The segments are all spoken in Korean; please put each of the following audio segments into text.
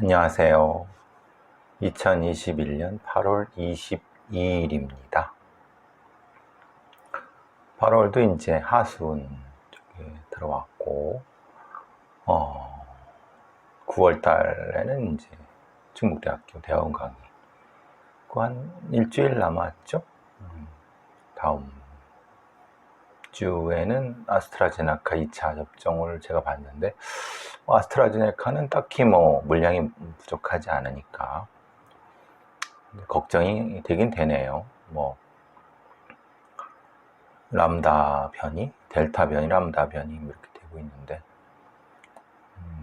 안녕하세요. 2021년 8월 22일입니다. 8월도 이제 하순 쪽에 들어왔고, 9월 달에는 이제 충북대학교 대학원 강의. 그 한 일주일 남았죠? 다음 주에는 아스트라제네카 2차 접종을 제가 봤는데, 아스트라제네카는 딱히 물량이 부족하지 않으니까 걱정이 되긴 되네요. 람다 변이, 델타 변이, 람다 변이 이렇게 되고 있는데,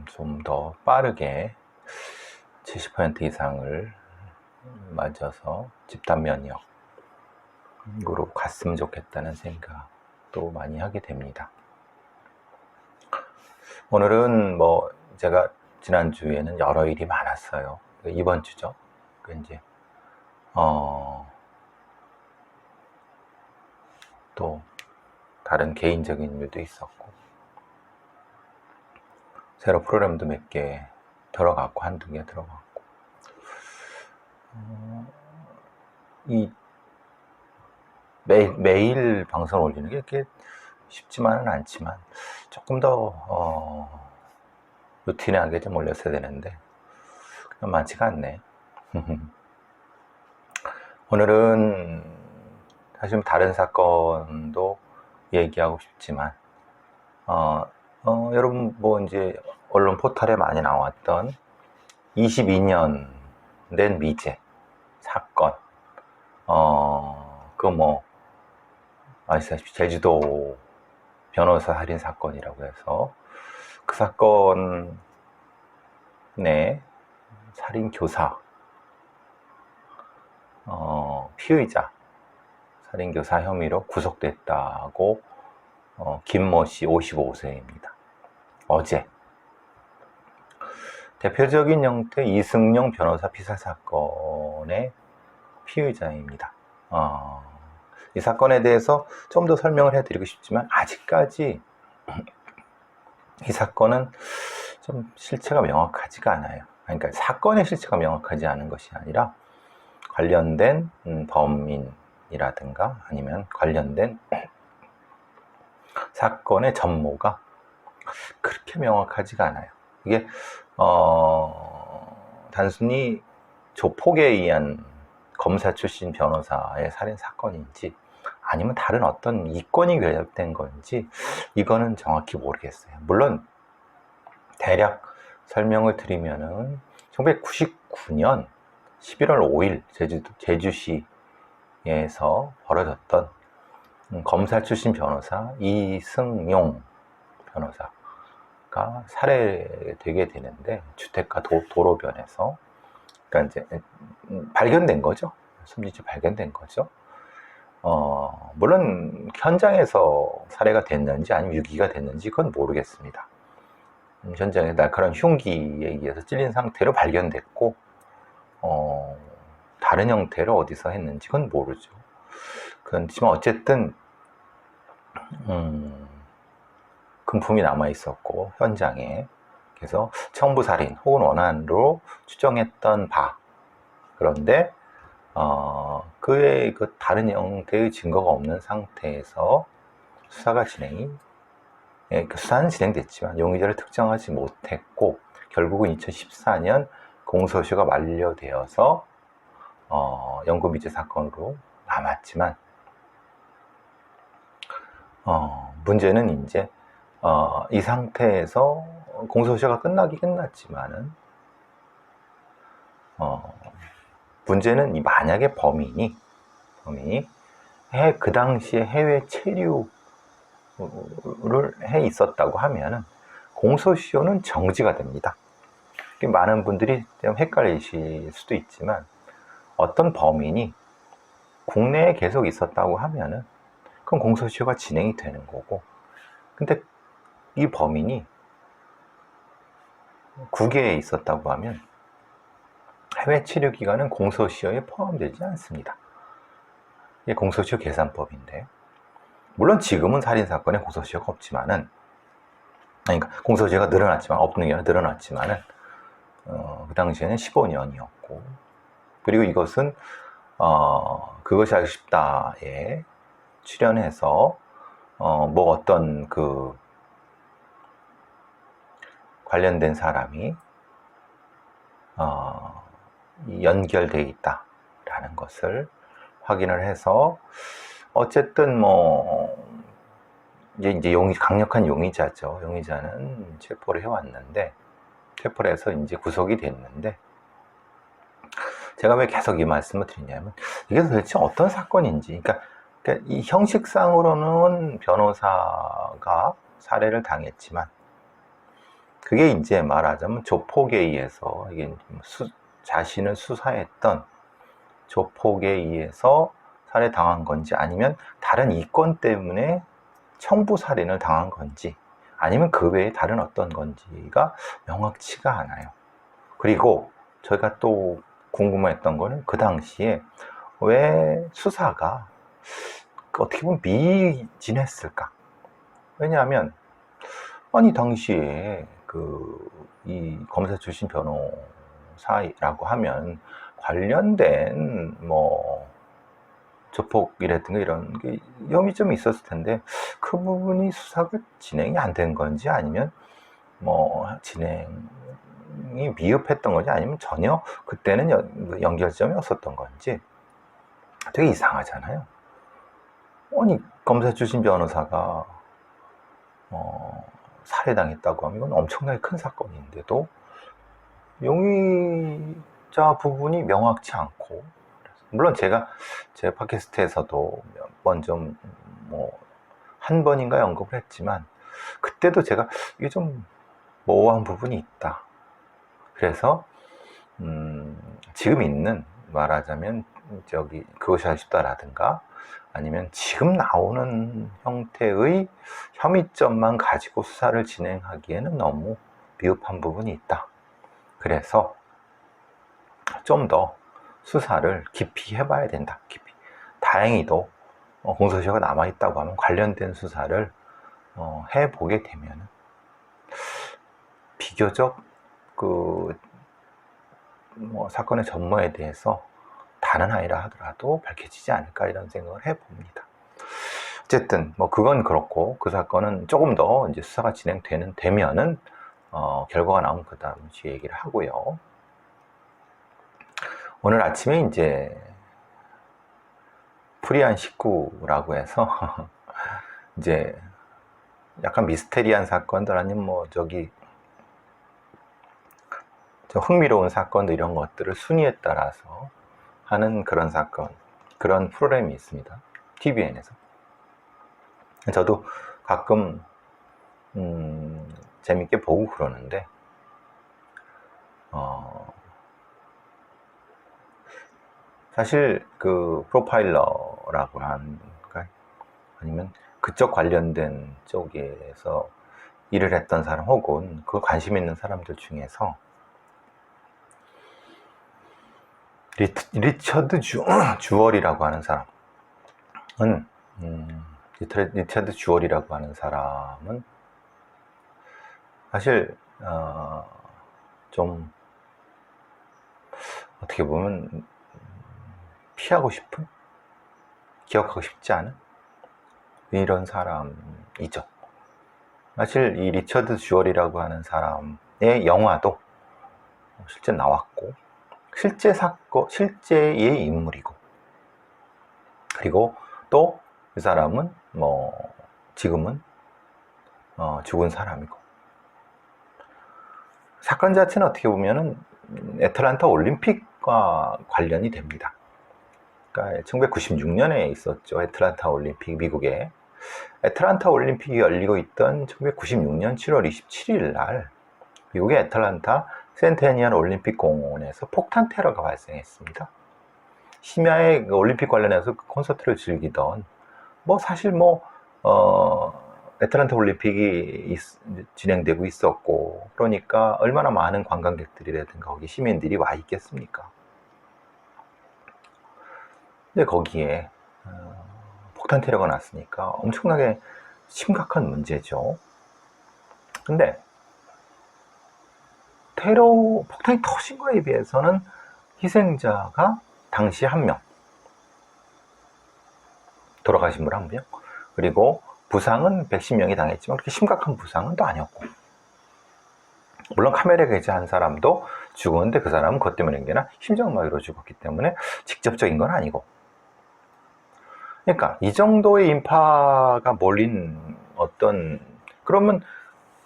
좀 더 빠르게 70% 이상을 맞아서 집단 면역으로 갔으면 좋겠다는 생각도 많이 하게 됩니다. 오늘은 제가 지난주에는 여러 일이 많았어요. 이번 주죠. 이제 또 다른 개인적인 일도 있었고, 새로 프로그램도 몇 개 들어갔고, 한두 개 들어갔고, 매일 방송 올리는 게 이렇게 쉽지만은 않지만, 조금 더, 루틴하게 좀 올렸어야 되는데, 그냥 많지가 않네. 오늘은 사실 다른 사건도 얘기하고 싶지만, 여러분 이제 언론 포털에 많이 나왔던 22년 된 미제 사건, 아시다시피 제주도 변호사 살인 사건이라고 해서 그 사건의 살인 교사, 피의자 살인 교사 혐의로 구속됐다고 김모 씨 55세입니다. 어제 대표적인 형태 이승용 변호사 피살 사건의 피의자입니다. 이 사건에 대해서 좀 더 설명을 해드리고 싶지만, 아직까지 이 사건은 좀 실체가 명확하지가 않아요. 그러니까 사건의 실체가 명확하지 않은 것이 아니라 관련된 범인이라든가 아니면 관련된 사건의 전모가 그렇게 명확하지가 않아요. 이게 단순히 조폭에 의한 검사 출신 변호사의 살인 사건인지 아니면 다른 어떤 이권이 결합된 건지 이거는 정확히 모르겠어요. 물론 대략 설명을 드리면은 1999년 11월 5일 제주시에서 벌어졌던 검사 출신 변호사 이승용 변호사가 살해되게 되는데, 주택가 도로변에서, 그러니까 이제 발견된 거죠. 숨지지 발견된 거죠. 물론 현장에서 살해가 됐는지 아니면 유기가 됐는지 그건 모르겠습니다. 현장에 날카로운 흉기에 의해서 찔린 상태로 발견됐고, 다른 형태로 어디서 했는지 그건 모르죠. 그렇지만 어쨌든 금품이 남아 있었고 현장에, 그래서 청부살인 혹은 원한으로 추정했던 바, 그런데 그의 다른 형태의 증거가 없는 상태에서 수사는 진행됐지만 용의자를 특정하지 못했고, 결국은 2014년 공소시효가 만료되어서 영구미제 사건으로 남았지만, 문제는 이제 이 상태에서 공소시효가 끝났지만은 문제는 만약에 범인이 그 당시에 해외 체류를 해 있었다고 하면은 공소시효는 정지가 됩니다. 많은 분들이 좀 헷갈리실 수도 있지만, 어떤 범인이 국내에 계속 있었다고 하면은 그럼 공소시효가 진행이 되는 거고, 근데 이 범인이 국외에 있었다고 하면 해외 체류 기간은 공소시효에 포함되지 않습니다. 이게 공소시효 계산법인데, 물론 지금은 살인사건에 공소시효가 없지만은, 그러니까 공소시효가 없는 게 아니라 늘어났지만은, 그 당시에는 15년이었고, 그리고 이것은 그것이 알고 싶다에 출연해서 뭐 어떤 그 관련된 사람이 연결되어 있다라는 것을 확인을 해서, 어쨌든 뭐 이제 강력한 용의자죠. 용의자는 체포를 해왔는데, 체포를 해서 이제 구속이 됐는데, 제가 왜 계속 이 말씀을 드리냐면, 이게 도대체 어떤 사건인지. 그러니까 이 형식상으로는 변호사가 살해를 당했지만, 그게 이제 말하자면 조폭에 의해서, 이게 자신을 수사했던 조폭에 의해서 살해당한 건지, 아니면 다른 이권 때문에 청부 살인을 당한 건지, 아니면 그 외에 다른 어떤 건지가 명확치가 않아요. 그리고 저희가 또 궁금했던 거는, 그 당시에 왜 수사가 어떻게 보면 미진했을까? 왜냐하면 아니 당시에 이 검사 출신 변호사라고 하면 관련된 뭐 조폭이라든가 이런 게 혐의점이 있었을 텐데, 그 부분이 수사가 진행이 안 된 건지, 아니면 뭐 진행이 미흡했던 건지, 아니면 전혀 그때는 연결점이 없었던 건지 되게 이상하잖아요. 아니 검사 출신 변호사가 살해당했다고 하면 이건 엄청나게 큰 사건인데도 용의자 부분이 명확치 않고, 물론 제가 제 팟캐스트에서도 몇 번 좀 한 번인가 언급을 했지만, 그때도 제가 이게 좀 모호한 부분이 있다. 그래서 지금 있는, 말하자면 그것이 아쉽다라든가, 아니면 지금 나오는 형태의 혐의점만 가지고 수사를 진행하기에는 너무 미흡한 부분이 있다. 그래서 좀 더 수사를 깊이 해봐야 된다. 깊이. 다행히도 공소시효가 남아있다고 하면 관련된 수사를 해보게 되면 비교적 사건의 전모에 대해서 다른 아이라 하더라도 밝혀지지 않을까, 이런 생각을 해봅니다. 어쨌든 그건 그렇고, 그 사건은 조금 더 이제 수사가 되면은 결과가 나오면 그 다음에 얘기를 하고요. 오늘 아침에 이제 프리한 식구라고 해서 이제 약간 미스테리한 사건들, 아니면 흥미로운 사건들, 이런 것들을 순위에 따라서 하는 그런 사건, 그런 프로그램이 있습니다. TVN에서. 저도 가끔 재밌게 보고 그러는데, 사실 그 프로파일러라고 하는가, 아니면 그쪽 관련된 쪽에서 일을 했던 사람, 혹은 그 관심 있는 사람들 중에서 리처드 주얼이라고 하는 사람은, 리처드 주얼이라고 하는 사람은 사실 좀 어떻게 보면 피하고 싶은, 기억하고 싶지 않은 이런 사람이죠. 사실 이 리처드 주얼이라고 하는 사람의 영화도 실제 나왔고, 실제 사건, 실제의 인물이고, 그리고 또 그 사람은 지금은 죽은 사람이고, 사건 자체는 어떻게 보면은 애틀란타 올림픽과 관련이 됩니다. 그러니까 1996년에 있었죠. 애틀란타 올림픽, 미국에. 애틀란타 올림픽이 열리고 있던 1996년 7월 27일 날 미국의 애틀란타 센테니얼 올림픽 공원에서 폭탄 테러가 발생했습니다. 심야에 올림픽 관련해서 콘서트를 즐기던, 사실 애틀란타 올림픽이 진행되고 있었고, 그러니까 얼마나 많은 관광객들이라든가 거기 시민들이 와 있겠습니까? 근데 거기에 폭탄 테러가 났으니까 엄청나게 심각한 문제죠. 근데 폭탄이 터진 거에 비해서는 희생자가 당시 1명, 돌아가신 분 1명, 그리고 부상은 110명이 당했지만 그렇게 심각한 부상은 또 아니었고, 물론 카메라에 게재한 사람도 죽었는데 그 사람은 그것 때문에 그냥 심장마비로 죽었기 때문에 직접적인 건 아니고, 그러니까 이 정도의 인파가 몰린 어떤, 그러면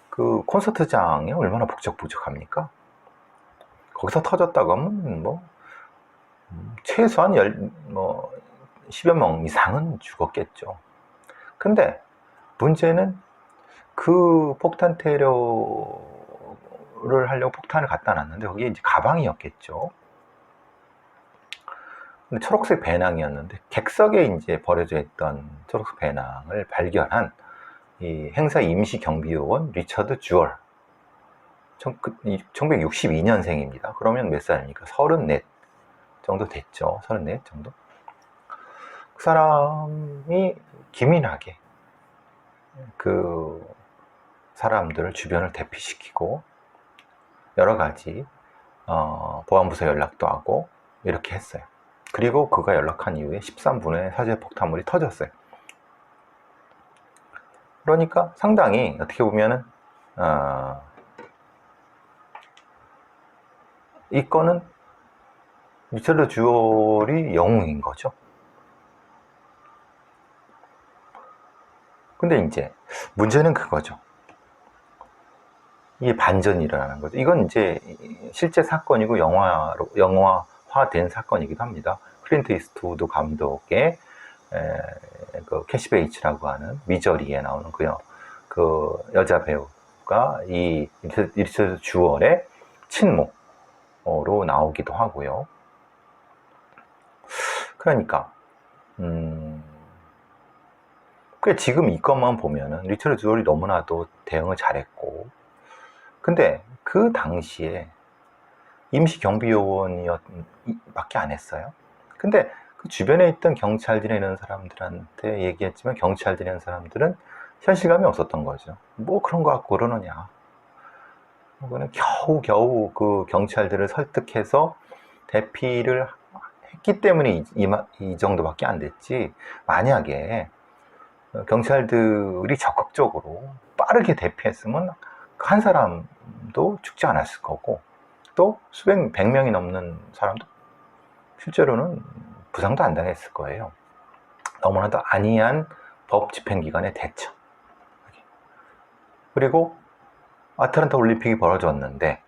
그 콘서트장이 얼마나 북적북적합니까? 거기서 터졌다고 하면 뭐 최소한 10여 명 이상은 죽었겠죠. 근데 문제는 그 폭탄 테러를 하려고 폭탄을 갖다 놨는데 거기에 이제 가방이었겠죠. 근데 초록색 배낭이었는데 객석에 이제 버려져 있던 초록색 배낭을 발견한 이 행사 임시 경비요원 리처드 주얼, 1962년생입니다. 그러면 몇 살입니까? 34 정도 됐죠. 34 정도. 그 사람이 기민하게 그 사람들을 주변을 대피시키고 여러 가지 보안부서 연락도 하고 이렇게 했어요. 그리고 그가 연락한 이후에 13분에 사제 폭탄물이 터졌어요. 그러니까 상당히 어떻게 보면은 이 건은 리처드 주얼이 영웅인 거죠. 근데 이제 문제는 그거죠. 이게 반전이 일어나는 거죠. 이건 이제 실제 사건이고 영화화된 사건이기도 합니다. 클린트 이스트우드 감독의 그 캐시 베이츠라고 하는 미저리에 나오는 그 여자 배우가 이 리처드 주얼의 친모로 나오기도 하고요. 그러니까 지금 이 것만 보면은 리처드 주얼이 너무나도 대응을 잘했고, 근데 그 당시에 임시 경비요원밖에 안 했어요. 근데 그 주변에 있던 경찰들이나 이런 사람들한테 얘기했지만 경찰들이나 이런 사람들은 현실감이 없었던 거죠. 뭐 그런 거 갖고 그러느냐. 그거는 겨우 그 경찰들을 설득해서 대피를 했기 때문에 이 정도밖에 안 됐지, 만약에 경찰들이 적극적으로 빠르게 대피했으면 한 사람도 죽지 않았을 거고, 또 수백, 100명이 넘는 사람도 실제로는 부상도 안 당했을 거예요. 너무나도 안이한 법 집행기관의 대처. 그리고 아틀란타 올림픽이 벌어졌는데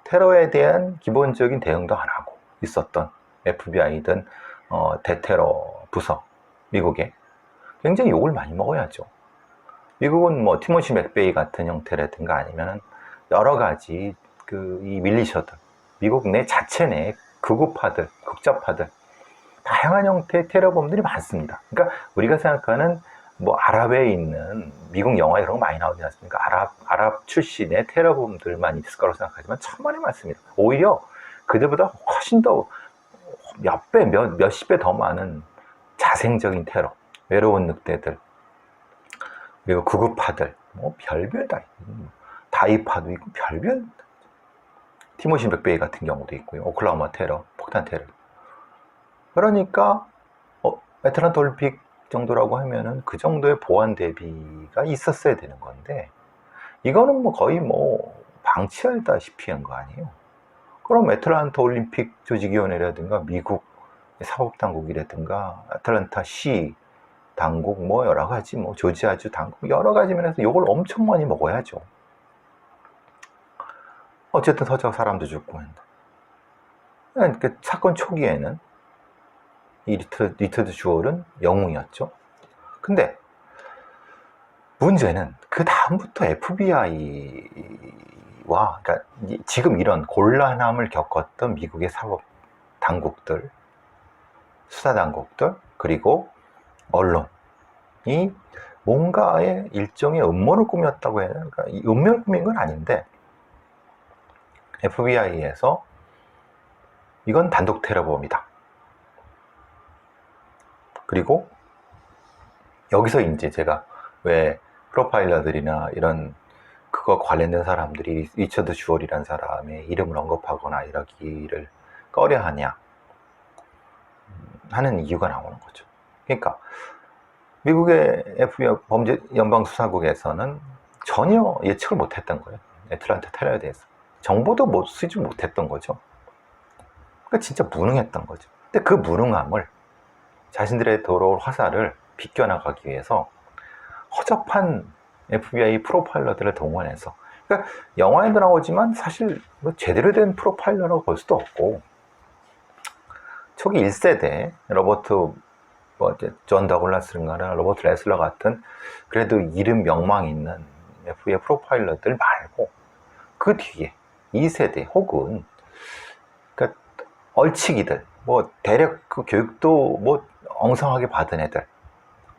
테러에 대한 기본적인 대응도 안 하고 있었던 FBI든 대테러 부서, 미국에 굉장히 욕을 많이 먹어야죠. 미국은 뭐 티모시 맥베이 같은 형태라든가 아니면은 여러 가지 이 밀리셔들, 미국 내 자체 내 극우파들, 극좌파들, 다양한 형태의 테러범들이 많습니다. 그러니까 우리가 생각하는 뭐 아랍에 있는 미국 영화 이런 거 많이 나오지 않습니까? 아랍 출신의 테러범들만 있을 거라고 생각하지만 천만에 많습니다. 오히려 그들보다 훨씬 더 몇 배, 몇십 배 더 많은 자생적인 테러, 외로운 늑대들, 그리고 극우파들, 뭐 별별 다이파도 있고 별별, 티모시 맥베이 같은 경우도 있고요. 오클라호마 테러, 폭탄 테러. 그러니까 애틀란타 올림픽 정도라고 하면은 그 정도의 보안 대비가 있었어야 되는 건데, 이거는 뭐 거의 뭐 방치하다시피 한 거 아니에요. 그럼 애틀란타 올림픽 조직위원회라든가 미국 사법당국이라든가 애틀란타 시 당국, 뭐 여러 가지, 뭐 조지아주 당국, 여러 가지 면에서 욕을 엄청 많이 먹어야죠. 어쨌든 서적 사람도 죽고 했는데, 그러니까 사건 초기에는 이 리처드 주얼은 영웅이었죠. 근데 문제는 그 다음부터 FBI와, 그러니까 지금 이런 곤란함을 겪었던 미국의 사법 당국들, 수사 당국들, 그리고 언론이 뭔가의 일종의 음모를 꾸몄다고 해야 되나? 그러니까 이 음모를 꾸민 건 아닌데 FBI에서 이건 단독 테러범이다. 그리고 여기서 이제 제가 왜 프로파일러들이나 이런 그거 관련된 사람들이 리처드 주얼이라는 사람의 이름을 언급하거나 이러기를 꺼려하냐 하는 이유가 나오는 거죠. 그러니까 미국의 FBI 범죄 연방수사국에서는 전혀 예측을 못했던 거예요. 애틀란타 테러에 대해서 정보도 쓰지 못했던 거죠. 그러니까 진짜 무능했던 거죠. 근데 그 무능함을 자신들의 돌아올 화살을 비껴나가기 위해서 허접한 FBI 프로파일러들을 동원해서, 그러니까 영화에도 나오지만 사실 뭐 제대로 된 프로파일러라고 볼 수도 없고, 초기 1세대 로버트 존 더글라스인가나 로버트 레슬러 같은 그래도 이름 명망 있는 FBI 프로파일러들 말고 그 뒤에 2세대 혹은 그러니까 얼치기들, 뭐 대략 그 교육도 뭐 엉성하게 받은 애들,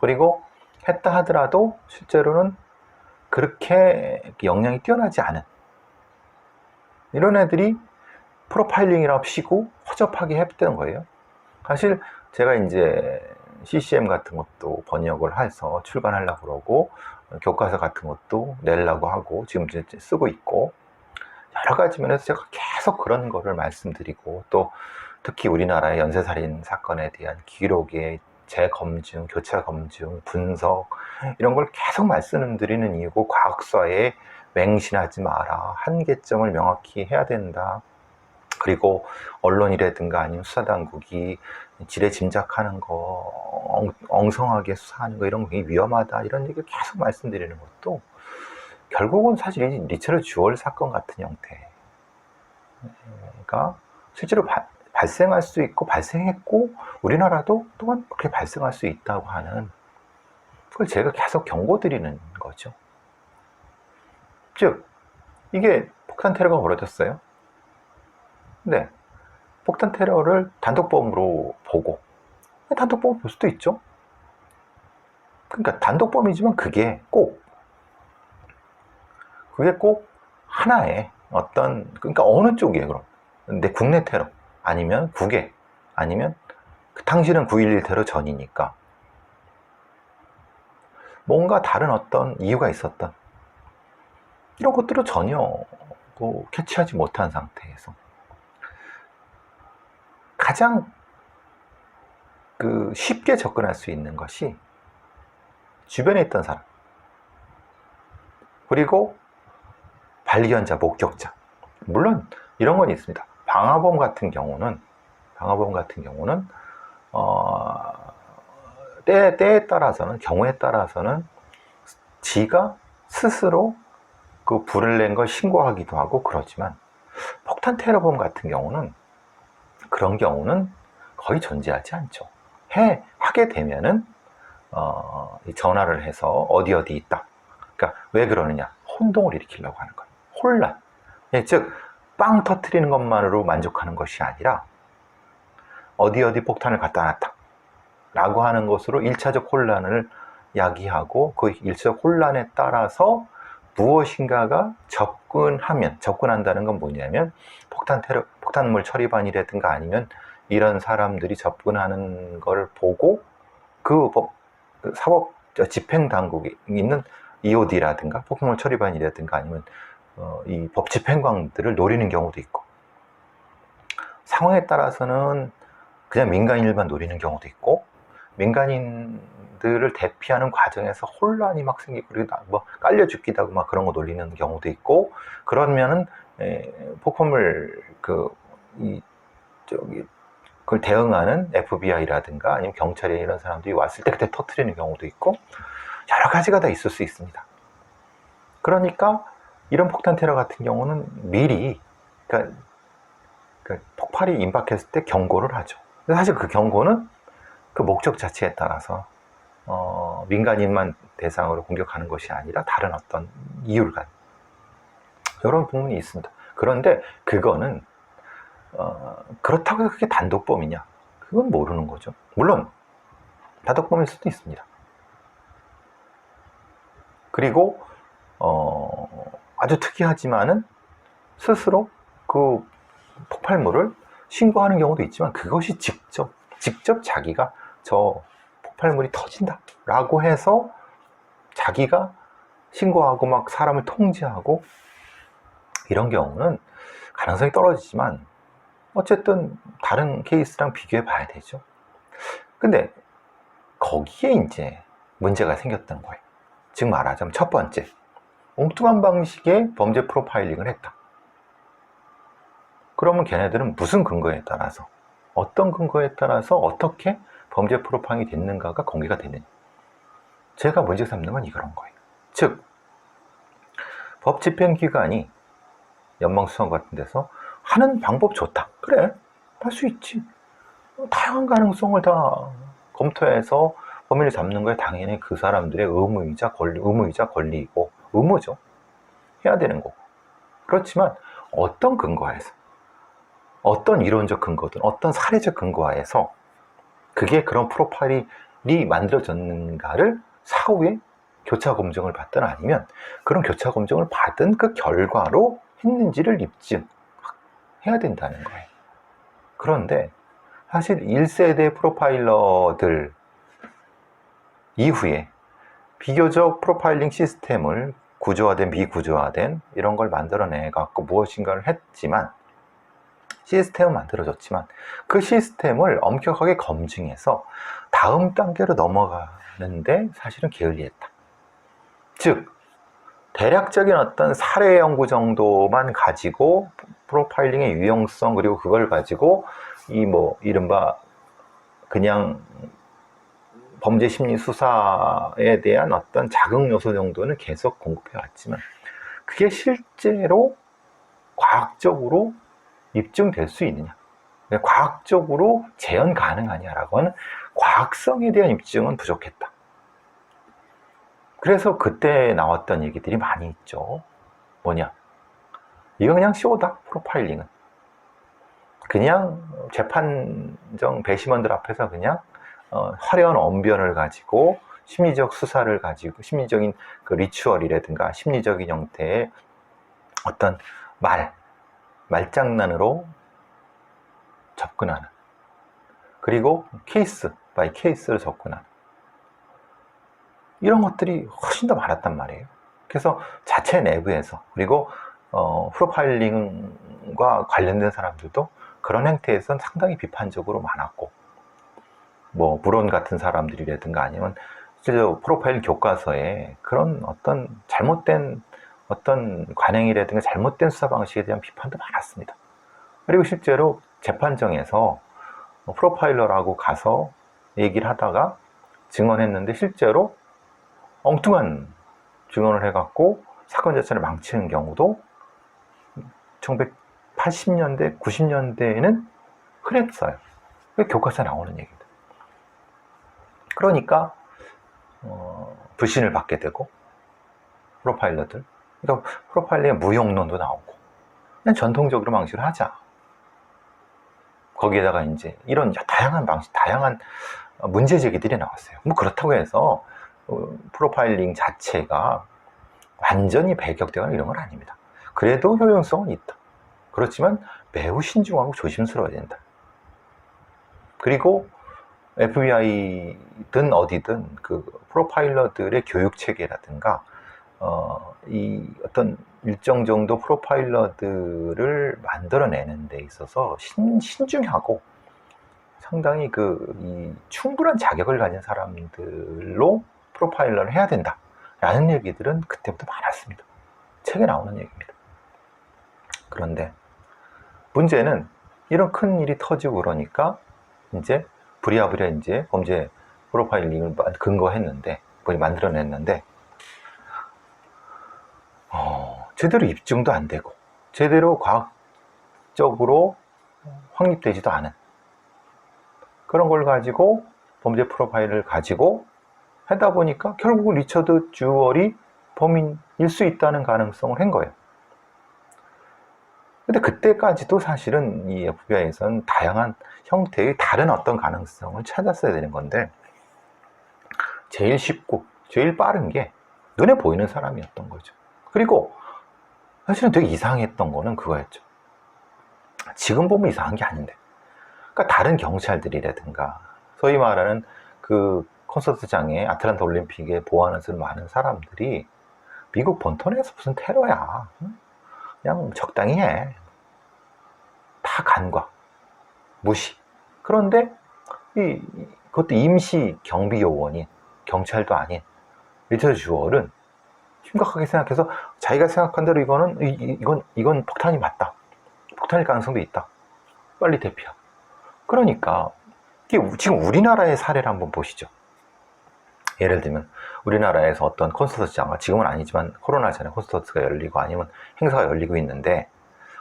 그리고 했다 하더라도 실제로는 그렇게 역량이 뛰어나지 않은 이런 애들이 프로파일링이라고 치고 허접하게 했던 거예요. 사실 제가 이제 CCM 같은 것도 번역을 해서 출간하려고 그러고 교과서 같은 것도 내려고 하고 지금 이제 쓰고 있고, 여러 가지 면에서 제가 계속 그런 거를 말씀드리고, 또 특히 우리나라의 연쇄살인 사건에 대한 기록의 재검증, 교차 검증, 분석 이런 걸 계속 말씀드리는 이유고, 과학서에 맹신하지 마라, 한계점을 명확히 해야 된다, 그리고 언론이라든가 아니면 수사당국이 지레 짐작하는 거, 엉성하게 수사하는 거, 이런 거 굉장히 위험하다, 이런 얘기를 계속 말씀드리는 것도 결국은 사실 이 리처드 주얼 사건 같은 형태가 실제로 발생할 수 있고 발생했고, 우리나라도 또한 그렇게 발생할 수 있다고 하는 그걸 제가 계속 경고드리는 거죠. 즉 이게 폭탄 테러가 벌어졌어요. 근데 폭탄 테러를 단독범으로 보고, 단독범을 볼 수도 있죠. 그러니까 단독범이지만 그게 꼭 하나의 어떤, 그러니까 어느 쪽이에요 그럼? 근데 국내 테러 아니면 국외 아니면 당시는 9.11 테러 전이니까 뭔가 다른 어떤 이유가 있었던, 이런 것들을 전혀 캐치하지 못한 상태에서 가장 쉽게 접근할 수 있는 것이 주변에 있던 사람, 그리고 발견자, 목격자. 물론 이런 건 있습니다. 방화범 같은 경우는 때에 따라서는, 경우에 따라서는 지가 스스로 그 불을 낸 걸 신고하기도 하고 그러지만, 폭탄 테러범 같은 경우는 그런 경우는 거의 존재하지 않죠. 하게 되면은 전화를 해서 어디 있다. 그러니까 왜 그러느냐? 혼동을 일으키려고 하는 거예요. 혼란. 즉 빵 터트리는 것만으로 만족하는 것이 아니라 어디 폭탄을 갖다 놨다 라고 하는 것으로 1차적 혼란을 야기하고, 그 1차적 혼란에 따라서 무엇인가가 접근한다는 건 뭐냐면, 폭탄물 처리반이라든가 아니면 이런 사람들이 접근하는 걸 보고 그 사법 집행당국이 있는 EOD라든가 폭탄물 처리반이라든가 아니면 이 법 집행관들을 노리는 경우도 있고, 상황에 따라서는 그냥 민간인들만 노리는 경우도 있고, 민간인들을 대피하는 과정에서 혼란이 막 생기고, 그리고 뭐 깔려 죽기도 하고 막 그런 거 노리는 경우도 있고, 그러면은 폭탄물 그걸 대응하는 FBI라든가 아니면 경찰이 이런 사람들이 왔을 때 그때 터트리는 경우도 있고, 여러 가지가 다 있을 수 있습니다. 그러니까 이런 폭탄 테러 같은 경우는 미리, 그러니까 폭발이 임박했을 때 경고를 하죠. 근데 사실 그 경고는 그 목적 자체에 따라서 민간인만 대상으로 공격하는 것이 아니라 다른 어떤 이유를 가진 이런 부분이 있습니다. 그런데 그거는 그렇다고 해서 그게 단독범이냐? 그건 모르는 거죠. 물론 단독범일 수도 있습니다. 그리고 아주 특이하지만은 스스로 그 폭발물을 신고하는 경우도 있지만, 그것이 직접 자기가 저 폭발물이 터진다 라고 해서 자기가 신고하고 막 사람을 통제하고 이런 경우는 가능성이 떨어지지만 어쨌든 다른 케이스랑 비교해 봐야 되죠. 근데 거기에 이제 문제가 생겼던 거예요. 즉 말하자면 첫 번째, 엉뚱한 방식의 범죄 프로파일링을 했다. 그러면 걔네들은 무슨 근거에 따라서, 어떤 근거에 따라서 어떻게 범죄 프로파일링이 됐는가가 공개가 되느냐. 제가 문제 삼는 건 이런 거예요. 즉, 법 집행기관이 연방수사관 같은 데서 하는 방법 좋다. 그래, 할 수 있지. 다양한 가능성을 다 검토해서 범인을 잡는 거에 당연히 그 사람들의 의무이자 권리이고, 의무죠. 해야 되는 거고. 그렇지만 어떤 근거에서, 어떤 이론적 근거든, 어떤 사례적 근거하에서 그게 그런 프로파일이 만들어졌는가를 사후에 교차 검증을 받든 아니면 그런 교차 검증을 받은 그 결과로 했는지를 입증해야 된다는 거예요. 그런데 사실 1세대 프로파일러들 이후에 비교적 프로파일링 시스템을 구조화된 비구조화된 이런 걸 만들어내 갖고 무엇인가를 했지만, 시스템은 만들어졌지만 그 시스템을 엄격하게 검증해서 다음 단계로 넘어가는데 사실은 게을리했다. 즉, 대략적인 어떤 사례 연구 정도만 가지고 프로파일링의 유용성, 그리고 그걸 가지고 이른바 그냥 범죄 심리 수사에 대한 어떤 자극 요소 정도는 계속 공급해 왔지만, 그게 실제로 과학적으로 입증될 수 있느냐, 과학적으로 재현 가능하냐라고 하는 과학성에 대한 입증은 부족했다. 그래서 그때 나왔던 얘기들이 많이 있죠. 뭐냐, 이건 그냥 쇼다, 프로파일링은. 그냥 재판정 배심원들 앞에서 그냥 화려한 언변을 가지고 심리적 수사를 가지고 심리적인 그 리추얼이라든가 심리적인 형태의 어떤 말장난으로 접근하는, 그리고 케이스 바이 케이스를 접근하는 이런 것들이 훨씬 더 많았단 말이에요. 그래서 자체 내부에서, 그리고 프로파일링과 관련된 사람들도 그런 행태에선 상당히 비판적으로 많았고, 브론 같은 사람들이라든가 아니면 실제로 프로파일 교과서에 그런 어떤 잘못된 어떤 관행이라든가 잘못된 수사 방식에 대한 비판도 많았습니다. 그리고 실제로 재판정에서 프로파일러라고 가서 얘기를 하다가 증언했는데 실제로 엉뚱한 증언을 해갖고 사건 자체를 망치는 경우도 1980년대, 90년대에는 흔했어요. 교과서에 나오는 얘기입니다. 그러니까 불신을 받게 되고, 프로파일러들, 그러니까 프로파일링의 무용론도 나오고, 그냥 전통적으로 방식을 하자. 거기에다가 이제 이런 다양한 방식, 다양한 문제 제기들이 나왔어요. 그렇다고 해서 프로파일링 자체가 완전히 배격되거나 이런 건 아닙니다. 그래도 효용성은 있다. 그렇지만 매우 신중하고 조심스러워야 된다. 그리고 FBI든 어디든 그 프로파일러들의 교육 체계라든가 이 어떤 일정 정도 프로파일러들을 만들어내는 데 있어서 신중하고 상당히 이 충분한 자격을 가진 사람들로 프로파일러를 해야 된다 라는 얘기들은 그때부터 많았습니다. 책에 나오는 얘기입니다. 그런데 문제는 이런 큰 일이 터지고 그러니까 이제 부랴부랴 이제 범죄 프로파일링을 근거했는데, 만들어냈는데 제대로 입증도 안 되고 제대로 과학적으로 확립되지도 않은 그런 걸 가지고 범죄 프로파일을 가지고 하다 보니까 결국 리처드 주얼이 범인일 수 있다는 가능성을 한 거예요. 근데 그때까지도 사실은 이 FBI에서는 다양한 형태의 다른 어떤 가능성을 찾았어야 되는 건데, 제일 쉽고 제일 빠른 게 눈에 보이는 사람이었던 거죠. 그리고 사실은 되게 이상했던 거는 그거였죠. 지금 보면 이상한 게 아닌데, 그러니까 다른 경찰들이라든가 소위 말하는 그 콘서트장에 아틀란타 올림픽에 보안을 쓰는 많은 사람들이 미국 본토 내에서 무슨 테러야. 그냥 적당히 해. 다 간과 무시. 그런데 그것도 임시 경비 요원인, 경찰도 아닌 리처드 주얼은 심각하게 생각해서 자기가 생각한 대로 이건 폭탄이 맞다. 폭탄일 가능성도 있다. 빨리 대피하고. 그러니까 지금 우리나라의 사례를 한번 보시죠. 예를 들면 우리나라에서 어떤 콘서트장, 지금은 아니지만 코로나 전에 콘서트가 열리고 아니면 행사가 열리고 있는데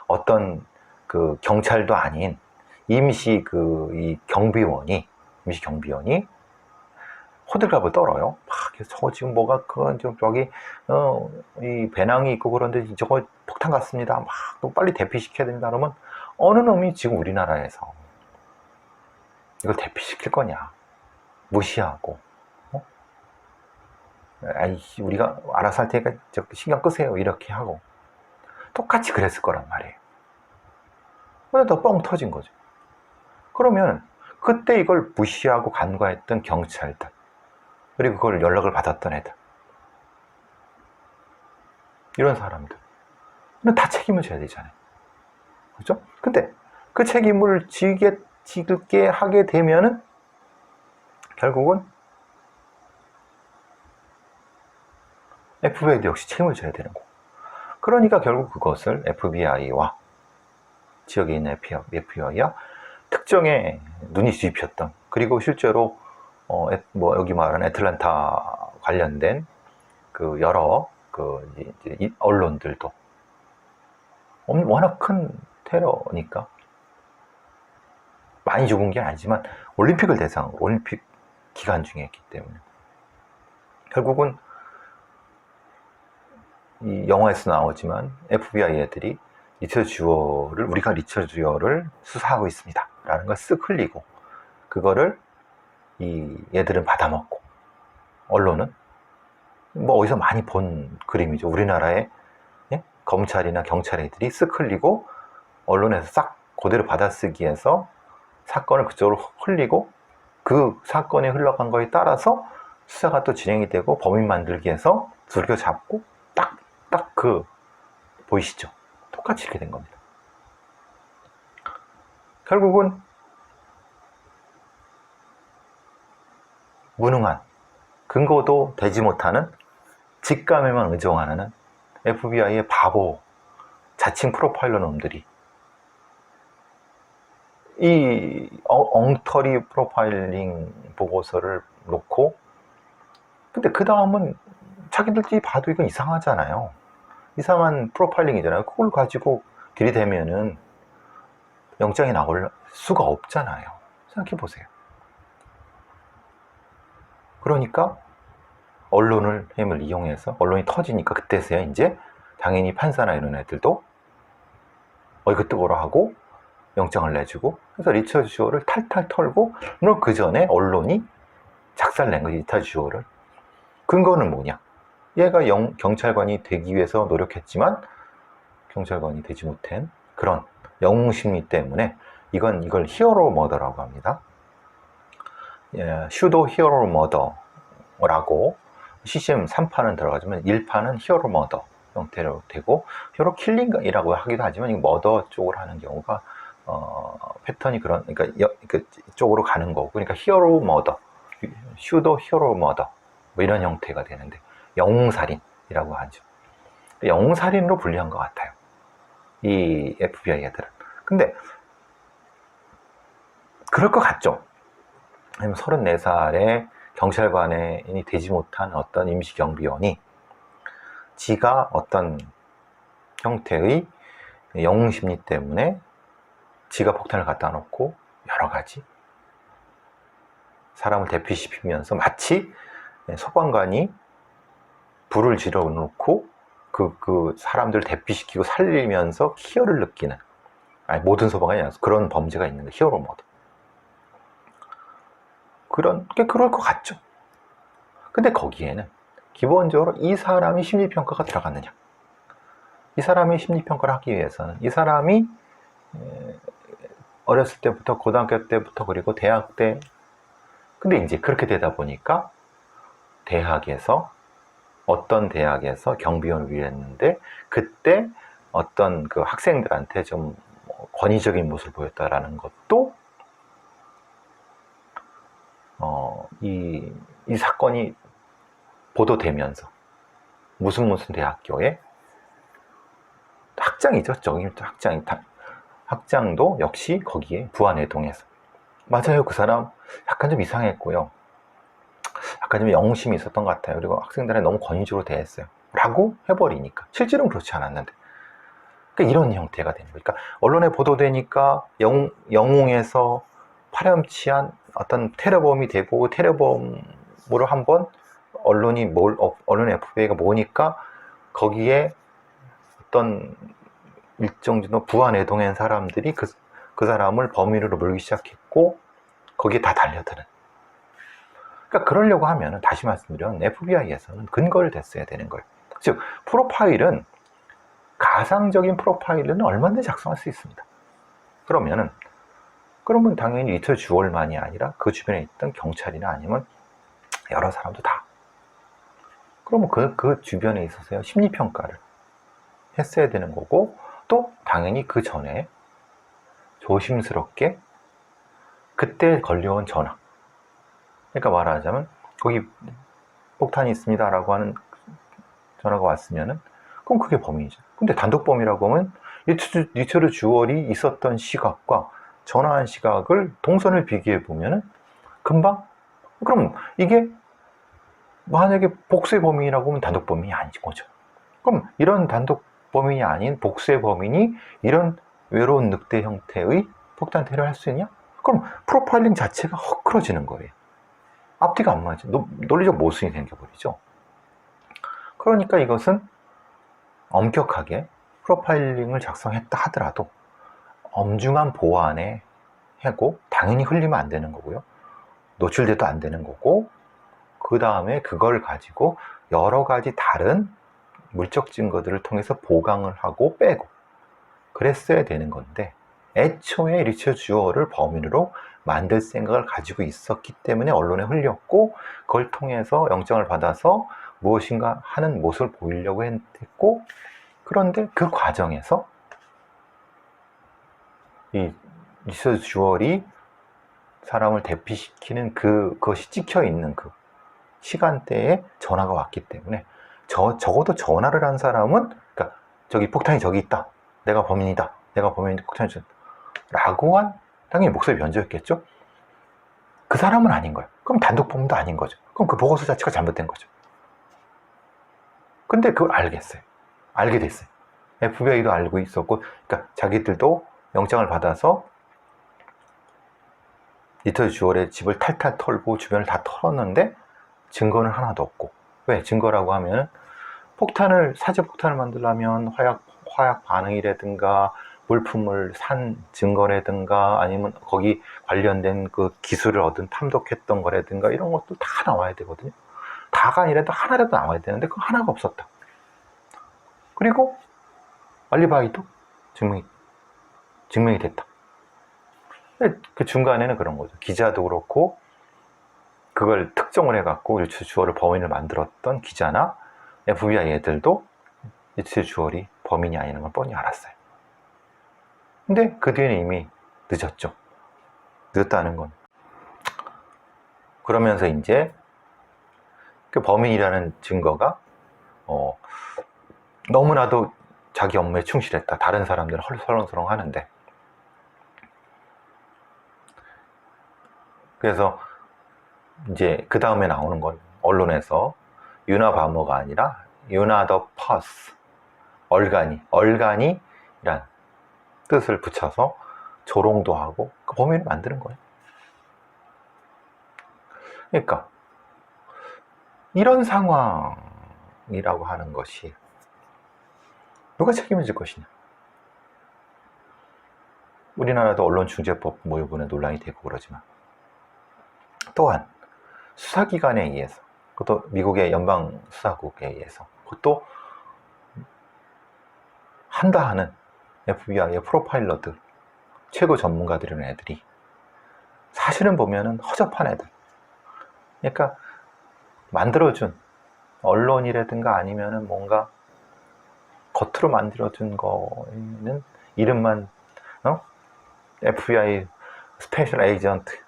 어떤 그 경찰도 아닌 임시 이 경비원이 호들갑을 떨어요. 저 지금 뭐가 저기 이 배낭이 있고 그런데 저거 폭탄 같습니다. 막 또 빨리 대피시켜야 된다 그러면 어느 놈이 지금 우리나라에서 이걸 대피시킬 거냐? 무시하고 우리가 알아서 할 테니까 신경 끄세요 이렇게 하고 똑같이 그랬을 거란 말이에요. 근데 더 뻥 터진 거죠. 그러면 그때 이걸 무시하고 간과했던 경찰들 그리고 그걸 연락을 받았던 애들 이런 사람들 다 책임을 져야 되잖아요. 그렇죠? 근데 그 책임을 지게 하게 되면은 결국은 FBI도 역시 책임을 져야 되는 거고. 그러니까 결국 그것을 FBI와 지역에 있는 FBI와 특정에 눈이 뒤집혔던 그리고 실제로 여기 말하는 애틀란타 관련된 그 여러 언론들도 워낙 큰 테러니까 많이 죽은 게 아니지만 올림픽을 대상으로 올림픽 기간 중에 했기 때문에 결국은 이 영화에서 나오지만 FBI 애들이 우리가 리처드 주얼을 수사하고 있습니다 라는 걸 쓱 흘리고 그거를 이 얘들은 받아먹고 언론은 어디서 많이 본 그림이죠. 우리나라의 검찰이나 경찰 애들이 쓱 흘리고 언론에서 싹 그대로 받아쓰기해서 사건을 그쪽으로 흘리고 그 사건이 흘러간 거에 따라서 수사가 또 진행이 되고 범인 만들기 해서 두들겨 잡고 딱 보이시죠? 똑같이 이렇게 된 겁니다. 결국은 무능한 근거도 되지 못하는 직감에만 의존하는 FBI의 바보 자칭 프로파일러 놈들이 이 엉터리 프로파일링 보고서를 놓고 근데 그 다음은 자기들끼리 봐도 이건 이상하잖아요. 이상한 프로파일링이잖아요. 그걸 가지고 들이대면은 영장이 나올 수가 없잖아요. 생각해 보세요. 그러니까 언론을 힘을 이용해서 언론이 터지니까 그때서야 이제 당연히 판사나 이런 애들도 이거 뜨거라 하고 영장을 내주고 그래서 리처드 주얼을 탈탈 털고 물론 그 전에 언론이 작살낸 거지. 리처드 주얼을 근거는 뭐냐? 얘가 경찰관이 되기 위해서 노력했지만 경찰관이 되지 못한 그런 영웅심리 때문에 이걸 히어로 머더라고 합니다. 슈도 히어로 머더라고 CCM 3판은 들어가지만 1판은 히어로 머더 형태로 되고 히어로 킬링이라고 하기도 하지만 이 머더 쪽으로 하는 경우가 패턴이 그러니까 그 쪽으로 가는 거고 그러니까 히어로 머더 슈도 히어로 머더 이런 형태가 되는데 영웅살인이라고 하죠. 영웅살인으로 분류한 것 같아요. 이 FBI 애들은. 근데 그럴 것 같죠. 34살의 경찰관이 되지 못한 어떤 임시경비원이 지가 어떤 형태의 영웅심리 때문에 지가 폭탄을 갖다 놓고 여러 가지 사람을 대피시키면서 마치 소방관이 불을 지러놓고 그 사람들을 대피시키고 살리면서 희열을 느끼는 모든 소방관이 아니라 그런 범죄가 있는 거 히어로 모드 그럴 것 같죠. 근데 거기에는 기본적으로 이 사람이 심리평가가 들어갔느냐 이 사람이 심리평가를 하기 위해서는 이 사람이 어렸을 때부터 고등학교 때부터 그리고 대학 때 근데 이제 그렇게 되다 보니까 대학에서 어떤 대학에서 경비원을 일했는데 그때 어떤 그 학생들한테 좀 권위적인 모습을 보였다라는 것도 이 사건이 보도되면서 무슨 대학교에 학장이죠. 저기 학장도 역시 거기에 부안해동에서 맞아요. 그 사람 약간 좀 이상했고요. 약간 좀 영심이 있었던 것 같아요. 그리고 학생들한테 너무 권위적으로 대했어요. 라고 해버리니까 실제로는 그렇지 않았는데 그러니까 이런 형태가 되는 거예요. 그러니까 언론에 보도되니까 영웅에서 파렴치한 어떤 테러범이 되고 테러범으로 한번 언론 FBI가 모으니까 거기에 어떤 일정 정도 부안해동한 사람들이 그 사람을 범인으로 몰기 시작했고 거기에 다 달려드는. 그러니까 그러려고 하면 다시 말씀드리면 FBI에서는 근거를 댔어야 되는 거예요. 즉 프로파일은 가상적인 프로파일은 얼마든지 작성할 수 있습니다. 그러면 당연히 리처 주얼만이 아니라 그 주변에 있던 경찰이나 아니면 여러 사람도 다. 그러면 그 주변에 있어서 심리평가를 했어야 되는 거고 또 당연히 그 전에 조심스럽게 그때 걸려온 전화. 그러니까 말하자면 거기 폭탄이 있습니다 라고 하는 전화가 왔으면은 그럼 그게 범인이죠. 근데 단독범이라고 하면 리처드 주얼이 있었던 시각과 전화한 시각을 동선을 비교해 보면은 금방 그럼 이게 만약에 복수의 범인이라고 하면 단독범인이 아닌 거죠. 그럼 이런 단독범인이 아닌 복수의 범인이 이런 외로운 늑대 형태의 폭탄 테러를 할 수 있냐? 그럼 프로파일링 자체가 헛그러지는 거예요. 앞뒤가 안 맞죠. 논리적 모순이 생겨버리죠. 그러니까 이것은 엄격하게 프로파일링을 작성했다 하더라도 엄중한 보안에 하고 당연히 흘리면 안 되는 거고요. 노출돼도 안 되는 거고 그 다음에 그걸 가지고 여러 가지 다른 물적 증거들을 통해서 보강을 하고 빼고 그랬어야 되는 건데 애초에 리처드 주얼을 범인으로 만들 생각을 가지고 있었기 때문에 언론에 흘렸고 그걸 통해서 영장을 받아서 무엇인가 하는 모습을 보이려고 했고 그런데 그 과정에서 이 리처드 주얼이 사람을 대피시키는 그것이 찍혀있는 그 시간대에 전화가 왔기 때문에 적어도 전화를 한 사람은 그러니까 저기 폭탄이 저기 있다. 내가 범인이다. 내가 범인인데 폭탄이 저기 있다. 라고 한 당연히 목소리 변조였겠죠. 그 사람은 아닌 거예요. 그럼 단독범도 아닌 거죠. 그럼 그 보고서 자체가 잘못된 거죠. 근데 그걸 알게 됐어요. FBI도 알고 있었고 그러니까 자기들도 영장을 받아서 리처드 주얼의 집을 탈탈 털고 주변을 다 털었는데 증거는 하나도 없고 왜? 증거라고 하면 사제 폭탄을 만들려면 화약 반응이라든가 물품을 산 증거라든가 아니면 거기 관련된 그 기술을 탐독했던 거라든가 이런 것도 다 나와야 되거든요. 다가 아니라도 하나라도 나와야 되는데 그 하나가 없었다. 그리고 알리바이도 증명이 됐다. 그 중간에는 그런 거죠. 기자도 그렇고 그걸 특정을 해갖고 리처드 주얼을 범인을 만들었던 기자나 FBI 애들도 리처드 주얼이 범인이 아니라는 걸 뻔히 알았어요. 근데 그 뒤에는 이미 늦었죠. 늦었다는 건. 그러면서 이제 그 범인이라는 증거가 너무나도 자기 업무에 충실했다. 다른 사람들은 설렁설렁 하는데. 그래서 이제 그 다음에 나오는 건 언론에서 유나바머가 아니라 유나더 퍼스 얼간이란 뜻을 붙여서 조롱도 하고 그 범인을 만드는 거예요. 그러니까 이런 상황이라고 하는 것이 누가 책임을 질 것이냐. 우리나라도 언론중재법 뭐 이번에 논란이 되고 그러지만 또한 수사기관에 의해서 그것도 미국의 연방수사국에 의해서 그것도 한다 하는 FBI의 프로파일러들 최고 전문가들이라는 애들이 사실은 보면은 허접한 애들 그러니까 만들어준 언론이라든가 아니면은 뭔가 겉으로 만들어준 거에는 이름만 FBI 스페셜 에이전트,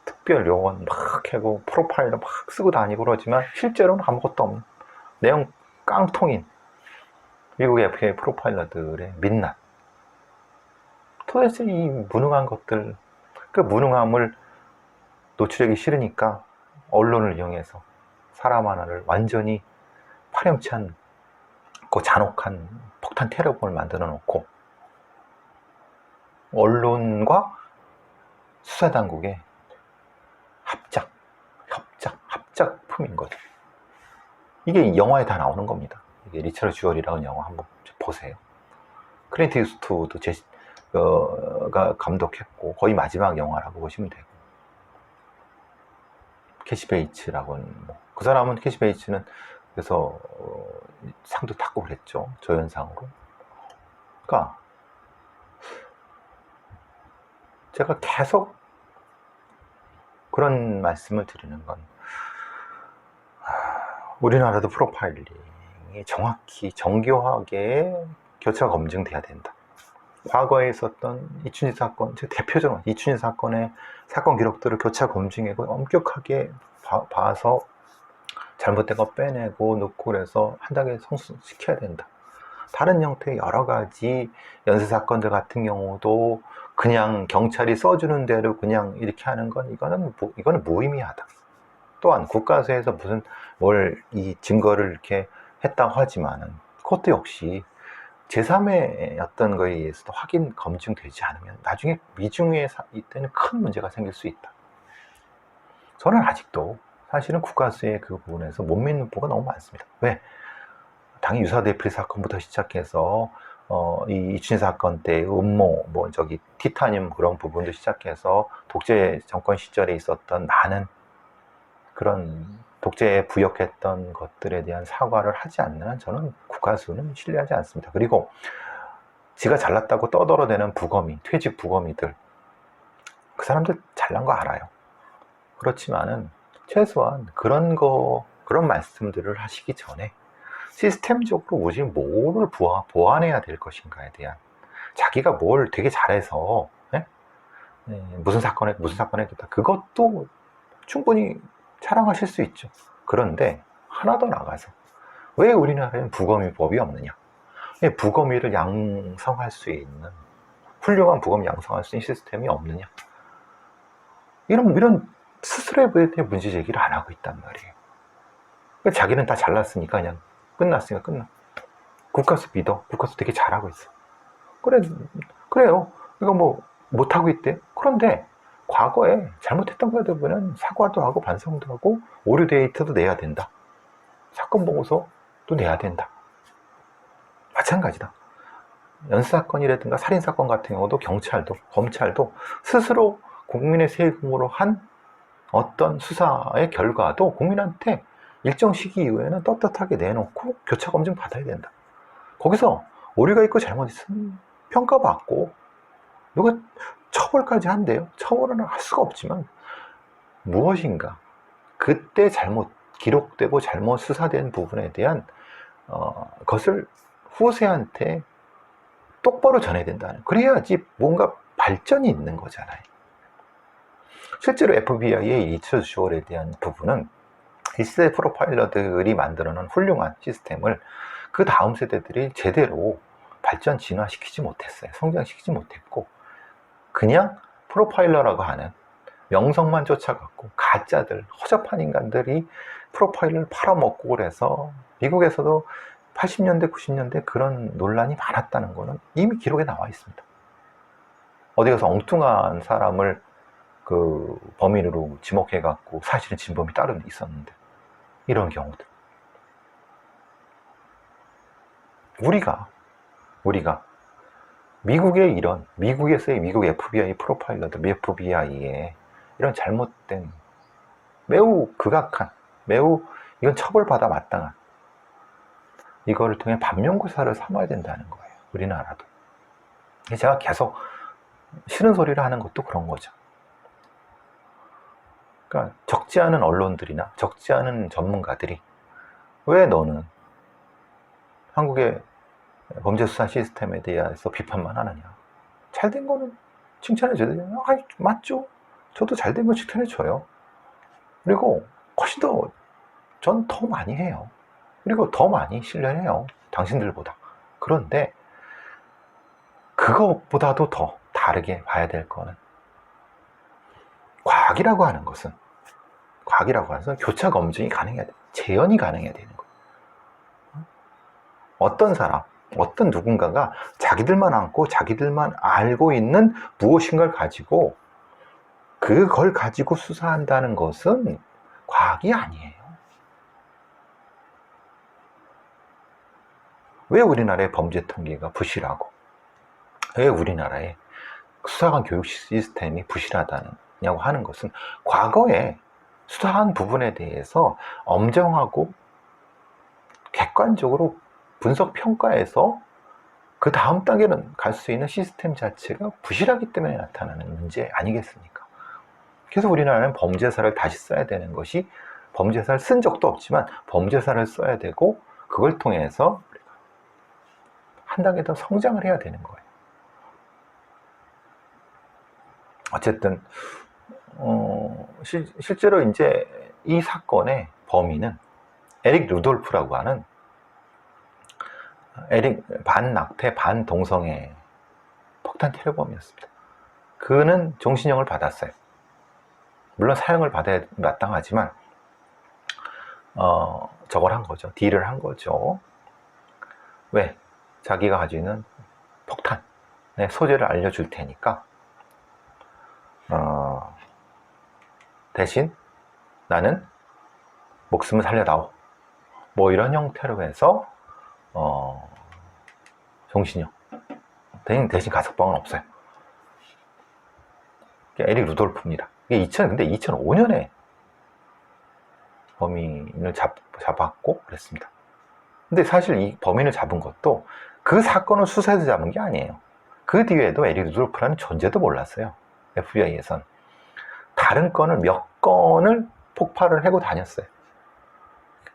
특별 요원 막 하고 프로파일러 막 쓰고 다니고 그러지만 실제로는 아무것도 없는 내용 깡통인 미국 FBI 프로파일러들의 민낯. 도대체 이 무능한 것들, 그 무능함을 노출하기 싫으니까 언론을 이용해서 사람 하나를 완전히 파렴치한 그 잔혹한 폭탄 테러범을 만들어 놓고 언론과 수사당국의 합작품인 거죠. 이게 영화에 다 나오는 겁니다. 이게 리처드 주얼이라는 영화 한번 보세요. 클린트 이스트우드 가 감독했고 거의 마지막 영화라고 보시면 되고, 캐시 베이츠라고는 그 사람은 캐시 베이츠는 그래서 상도 탔고 그랬죠. 조연상으로. 그러니까 제가 계속 그런 말씀을 드리는 건 우리나라도 프로파일링이 정확히 정교하게 교차 검증돼야 된다. 과거에 있었던 이춘희 사건, 대표적으로 이춘희 사건의 사건 기록들을 교차 검증하고 엄격하게 봐서 잘못된 거 빼내고 넣고 그래서 한 단계 성숙시켜야 된다. 다른 형태의 여러 가지 연쇄 사건들 같은 경우도 그냥 경찰이 써주는 대로 그냥 이렇게 하는 건 이거는 무의미하다. 또한 국가수에서 무슨 이 증거를 이렇게 했다고 하지만은 그것도 역시 제3의 어떤 거에 의해서도 확인 검증되지 않으면 나중에 미중의 이때는 큰 문제가 생길 수 있다. 저는 아직도 사실은 국가수의 그 부분에서 못 믿는 부분가 너무 많습니다. 왜? 당연히 유사대필 사건부터 시작해서 이 이춘희 사건 때 음모, 티타늄 그런 부분도 시작해서 독재 정권 시절에 있었던 많은 그런 독재에 부역했던 것들에 대한 사과를 하지 않는 한 저는 국가수는 신뢰하지 않습니다. 그리고 지가 잘났다고 떠들어대는 부검이, 퇴직 부검이들, 그 사람들 잘난 거 알아요. 그렇지만은 최소한 그런 말씀들을 하시기 전에 시스템적으로 오직 뭐를 보완해야 될 것인가에 대한, 자기가 뭘 되게 잘해서 무슨 사건에 됐다, 그것도 충분히 자랑하실 수 있죠. 그런데 하나 더 나가서 왜 우리나라에는 부검의법이 없느냐, 왜 부검의를 양성할 수 있는, 훌륭한 부검 양성할 수 있는 시스템이 없느냐, 이런 스스로에 대해 문제 제기를 안 하고 있단 말이에요. 그러니까 자기는 다 잘났으니까 그냥 끝났으니까 끝나. 국가수 믿어. 국가수 되게 잘하고 있어. 그래요. 이거 못하고 있대. 그런데 과거에 잘못했던 거에 대해서는 사과도 하고 반성도 하고 오류 데이터도 내야 된다. 사건 보고서도 내야 된다. 마찬가지다. 연쇄사건이라든가 살인사건 같은 경우도 경찰도 검찰도 스스로 국민의 세금으로 한 어떤 수사의 결과도 국민한테 일정 시기 이후에는 떳떳하게 내놓고 교차 검증 받아야 된다. 거기서 오류가 있고 잘못 있으면 평가받고 누가 처벌까지 한대요. 처벌은 할 수가 없지만 무엇인가 그때 기록되고 잘못 수사된 부분에 대한 것을 후세한테 똑바로 전해야 된다는, 그래야지 뭔가 발전이 있는 거잖아요. 실제로 FBI의 리처드 주얼에 대한 부분은 1세대 프로파일러들이 만들어놓은 훌륭한 시스템을 그 다음 세대들이 제대로 발전 진화시키지 못했어요. 성장시키지 못했고 그냥 프로파일러라고 하는 명성만 쫓아갔고 가짜들, 허접한 인간들이 프로파일러를 팔아먹고 그래서 미국에서도 80년대, 90년대 그런 논란이 많았다는 거는 이미 기록에 나와 있습니다. 어디 가서 엉뚱한 사람을 그 범인으로 지목해갖고 사실은 진범이 따로 있었는데, 이런 경우들. 우리가 미국에서의 미국 FBI 프로파일러들, FBI의 이런 잘못된, 매우 극악한, 이건 처벌받아 마땅한, 이거를 통해 반면교사를 삼아야 된다는 거예요. 우리나라도. 제가 계속 싫은 소리를 하는 것도 그런 거죠. 그러니까 적지 않은 언론들이나 적지 않은 전문가들이 왜 너는 한국의 범죄 수사 시스템에 대해서 비판만 하느냐. 잘된 거는 칭찬해줘야 되잖아요. 아, 맞죠. 저도 잘된 거 칭찬해줘요. 그리고 훨씬 전 더 많이 해요. 그리고 더 많이 신뢰해요. 당신들보다. 그런데 그것보다도 더 다르게 봐야 될 거는 과학이라고 하는 것은 교차 검증이 가능해야 돼. 재현이 가능해야 되는 거예요. 어떤 사람, 어떤 누군가가 자기들만 안고 자기들만 알고 있는 무엇인가를 가지고 그걸 가지고 수사한다는 것은 과학이 아니에요. 왜 우리나라의 범죄 통계가 부실하고 왜 우리나라의 수사관 교육 시스템이 부실하다냐고 하는 것은 과거에 수사한 부분에 대해서 엄정하고 객관적으로 분석 평가해서 그 다음 단계는 갈 수 있는 시스템 자체가 부실하기 때문에 나타나는 문제 아니겠습니까? 그래서 우리나라는 범죄사를 다시 써야 되는 것이 범죄사를 쓴 적도 없지만 범죄사를 써야 되고 그걸 통해서 한 단계 더 성장을 해야 되는 거예요. 어쨌든 실제로 이제 이 사건의 범인은 에릭 루돌프라고 하는 반낙태 반동성애 폭탄 테러범이었습니다. 그는 종신형을 받았어요. 물론 사형을 받아야 마땅하지만 저걸 한 거죠. 딜을 한 거죠. 왜? 자기가 가지고 있는 폭탄의 소재를 알려줄 테니까 대신 나는 목숨을 살려다오. 뭐 이런 형태로 해서 종신형 대신 가석방은 없어요. 에릭 루돌프입니다. 이게 근데 2005년에 범인을 잡았고 그랬습니다. 근데 사실 이 범인을 잡은 것도 그 사건을 수사해서 잡은 게 아니에요. 그 뒤에도 에릭 루돌프라는 존재도 몰랐어요. FBI에선 다른 건을 몇 건을 폭발을 하고 다녔어요.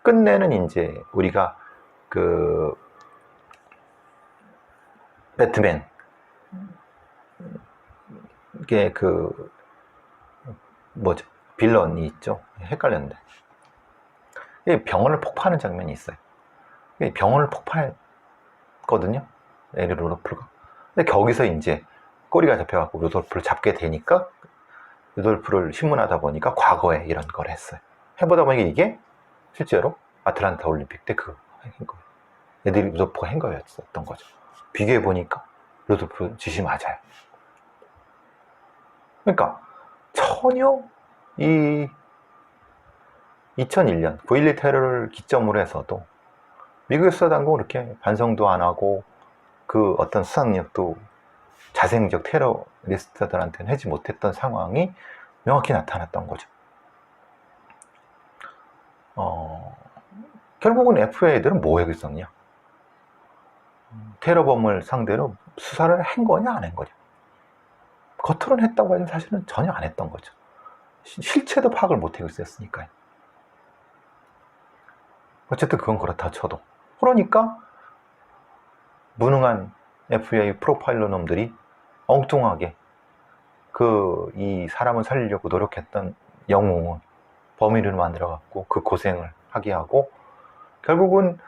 끝내는 이제 우리가 그 배트맨 이게 그 뭐죠? 빌런이 있죠. 헷갈렸는데 병원을 폭파하는 장면이 있어요. 병원을 폭파했거든요. 에릭 루돌프가. 근데 거기서 이제 꼬리가 잡혀갖고 루돌프를 잡게 되니까 루돌프를 신문하다 보니까 과거에 이런 걸 했어요. 해보다 보니까 이게 실제로 아틀란타 올림픽 때 그거 한 거예요. 에릭 루돌프가 한 거였었던 거죠. 비교해 보니까 루돌프 짓이 맞아요. 그러니까 전혀 이 2001년 9.11 테러를 기점으로 해서도 미국의 수사당국은 그렇게 반성도 안 하고 그 어떤 수사 능력도 자생적 테러리스트들한테는 하지 못했던 상황이 명확히 나타났던 거죠. 결국은 FBI들은 뭐 하겠었냐? 테러범을 상대로 수사를 한 거냐 안 한 거냐? 겉으로는 했다고 하지만 사실은 전혀 안 했던 거죠. 실체도 파악을 못하고 있었으니까요. 어쨌든 그건 그렇다 쳐도 그러니까 무능한 FBI 프로파일러 놈들이 엉뚱하게 이 사람을 살리려고 노력했던 영웅은 범인을 만들어 갖고 그 고생을 하게 하고 결국은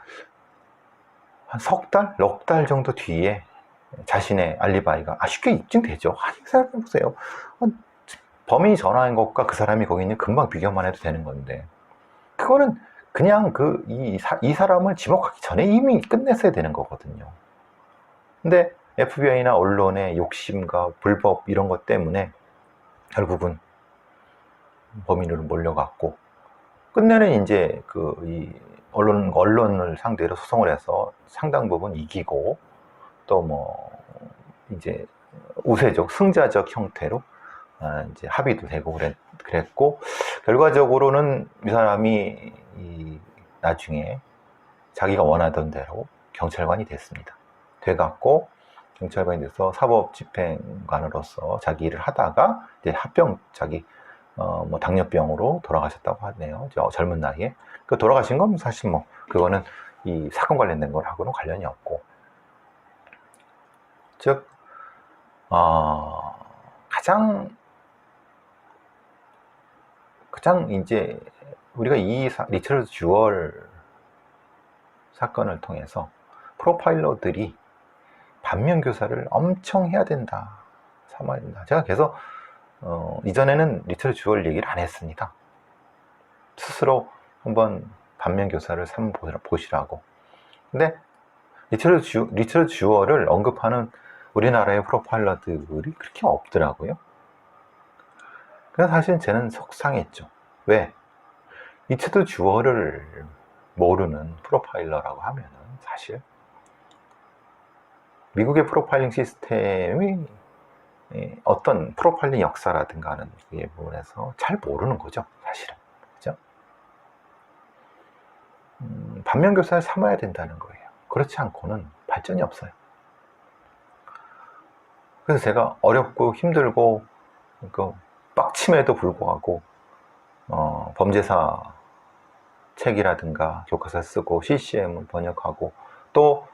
한 석 달, 넉 달 정도 뒤에 자신의 알리바이가 쉽게 입증되죠. 생각해보세요. 범인이 전화한 것과 그 사람이 거기 있는 금방 비교만 해도 되는 건데 그거는 그냥 이 사람을 지목하기 전에 이미 끝냈어야 되는 거거든요. 근데 FBI나 언론의 욕심과 불법 이런 것 때문에 결국은 범인으로 몰려갔고 끝내는 이제 이 언론을 상대로 소송을 해서 상당 부분 이기고 또 뭐 이제 우세적 승자적 형태로 이제 합의도 되고 그랬고 결과적으로는 이 사람이 나중에 자기가 원하던 대로 경찰관이 됐습니다. 돼갖고 경찰관이 돼서 사법집행관으로서 자기 일을 하다가 이제 자기 뭐 당뇨병으로 돌아가셨다고 하네요. 젊은 나이에. 그 돌아가신 건 사실 뭐 그거는 이 사건 관련된 거하고는 관련이 없고, 즉 가장 이제 우리가 이 리처드 주얼 사건을 통해서 프로파일러들이 반면교사를 엄청 해야 된다, 삼아야 된다. 제가 계속 이전에는 리처드 주얼 얘기를 안 했습니다. 스스로 한번 반면교사를 보시라고. 근데 리처드 주얼을 언급하는 우리나라의 프로파일러들이 그렇게 없더라고요. 그래서 사실 저는 속상했죠. 왜? 리처드 주얼을 모르는 프로파일러라고 하면은 사실 미국의 프로파일링 시스템이 어떤 프로파일링 역사라든가 하는 부분에서 잘 모르는 거죠, 사실은. 그죠? 반면교사를 삼아야 된다는 거예요. 그렇지 않고는 발전이 없어요. 그래서 제가 어렵고 힘들고 빡침에도 불구하고 범죄사 책이라든가 교과서 쓰고 CCM을 번역하고, 또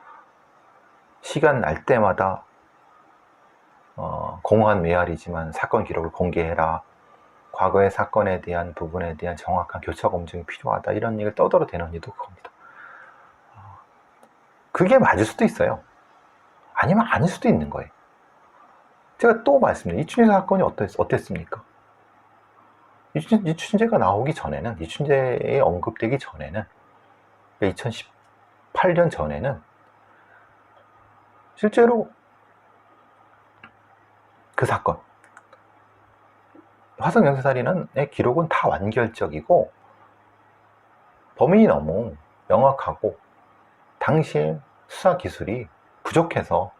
시간 날 때마다 공허한 메아리지만 사건 기록을 공개해라, 과거의 사건에 대한 부분에 대한 정확한 교차 검증이 필요하다, 이런 얘기를 떠들어대는 이유도 그겁니다. 그게 맞을 수도 있어요. 아니면 아닐 수도 있는 거예요. 제가 또 말씀드려요. 이춘재 사건이 어땠습니까? 이춘재가 나오기 전에는, 이춘재에 언급되기 전에는, 2018년 전에는 실제로 그 사건, 화성 연쇄살인의 기록은 다 완결적이고 범인이 너무 명확하고 당시에 수사 기술이 부족해서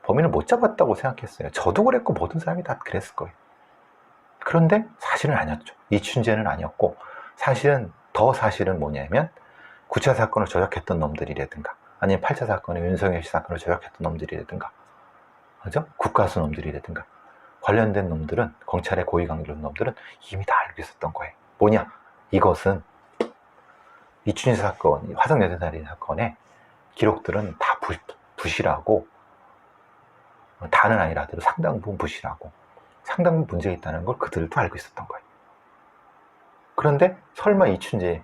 범인을 못 잡았다고 생각했어요. 저도 그랬고 모든 사람이 다 그랬을 거예요. 그런데 사실은 아니었죠. 이춘재는 아니었고, 사실은 뭐냐면 9차 사건을 조작했던 놈들이라든가, 아니면 8차 사건의 윤석열 씨 사건을 조작했던 놈들이라든가, 그죠? 국가수 놈들이라든가, 관련된 놈들은, 검찰의 고위 관계자 놈들은 이미 다 알고 있었던 거예요. 뭐냐? 이것은 이춘재 사건, 화성 연쇄살인 사건의 기록들은 다 부실하고, 다는 아니라도 상당 부분 부실하고 상당 부분 문제가 있다는 걸 그들도 알고 있었던 거예요. 그런데 설마 이춘재가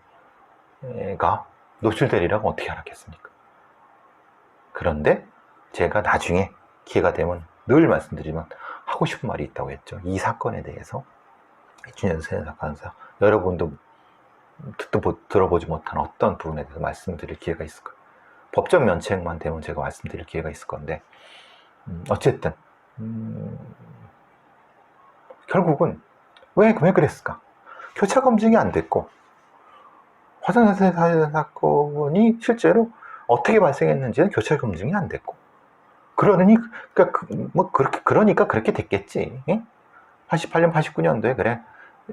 노출되리라고 어떻게 알았겠습니까? 그런데 제가 나중에 기회가 되면 늘 말씀드리면 하고 싶은 말이 있다고 했죠. 이 사건에 대해서, 이춘재 사건에서 여러분도 들어보지 못한 어떤 부분에 대해서 말씀드릴 기회가 있을 거예요. 법적 면책만 되면 제가 말씀드릴 기회가 있을 건데, 어쨌든 결국은 왜 그랬을까? 교차 검증이 안 됐고, 화성 연쇄살인 사건이 실제로 어떻게 발생했는지는 교차 검증이 안 됐고, 그러니까 그렇게 됐겠지. 88년, 89년도에 그래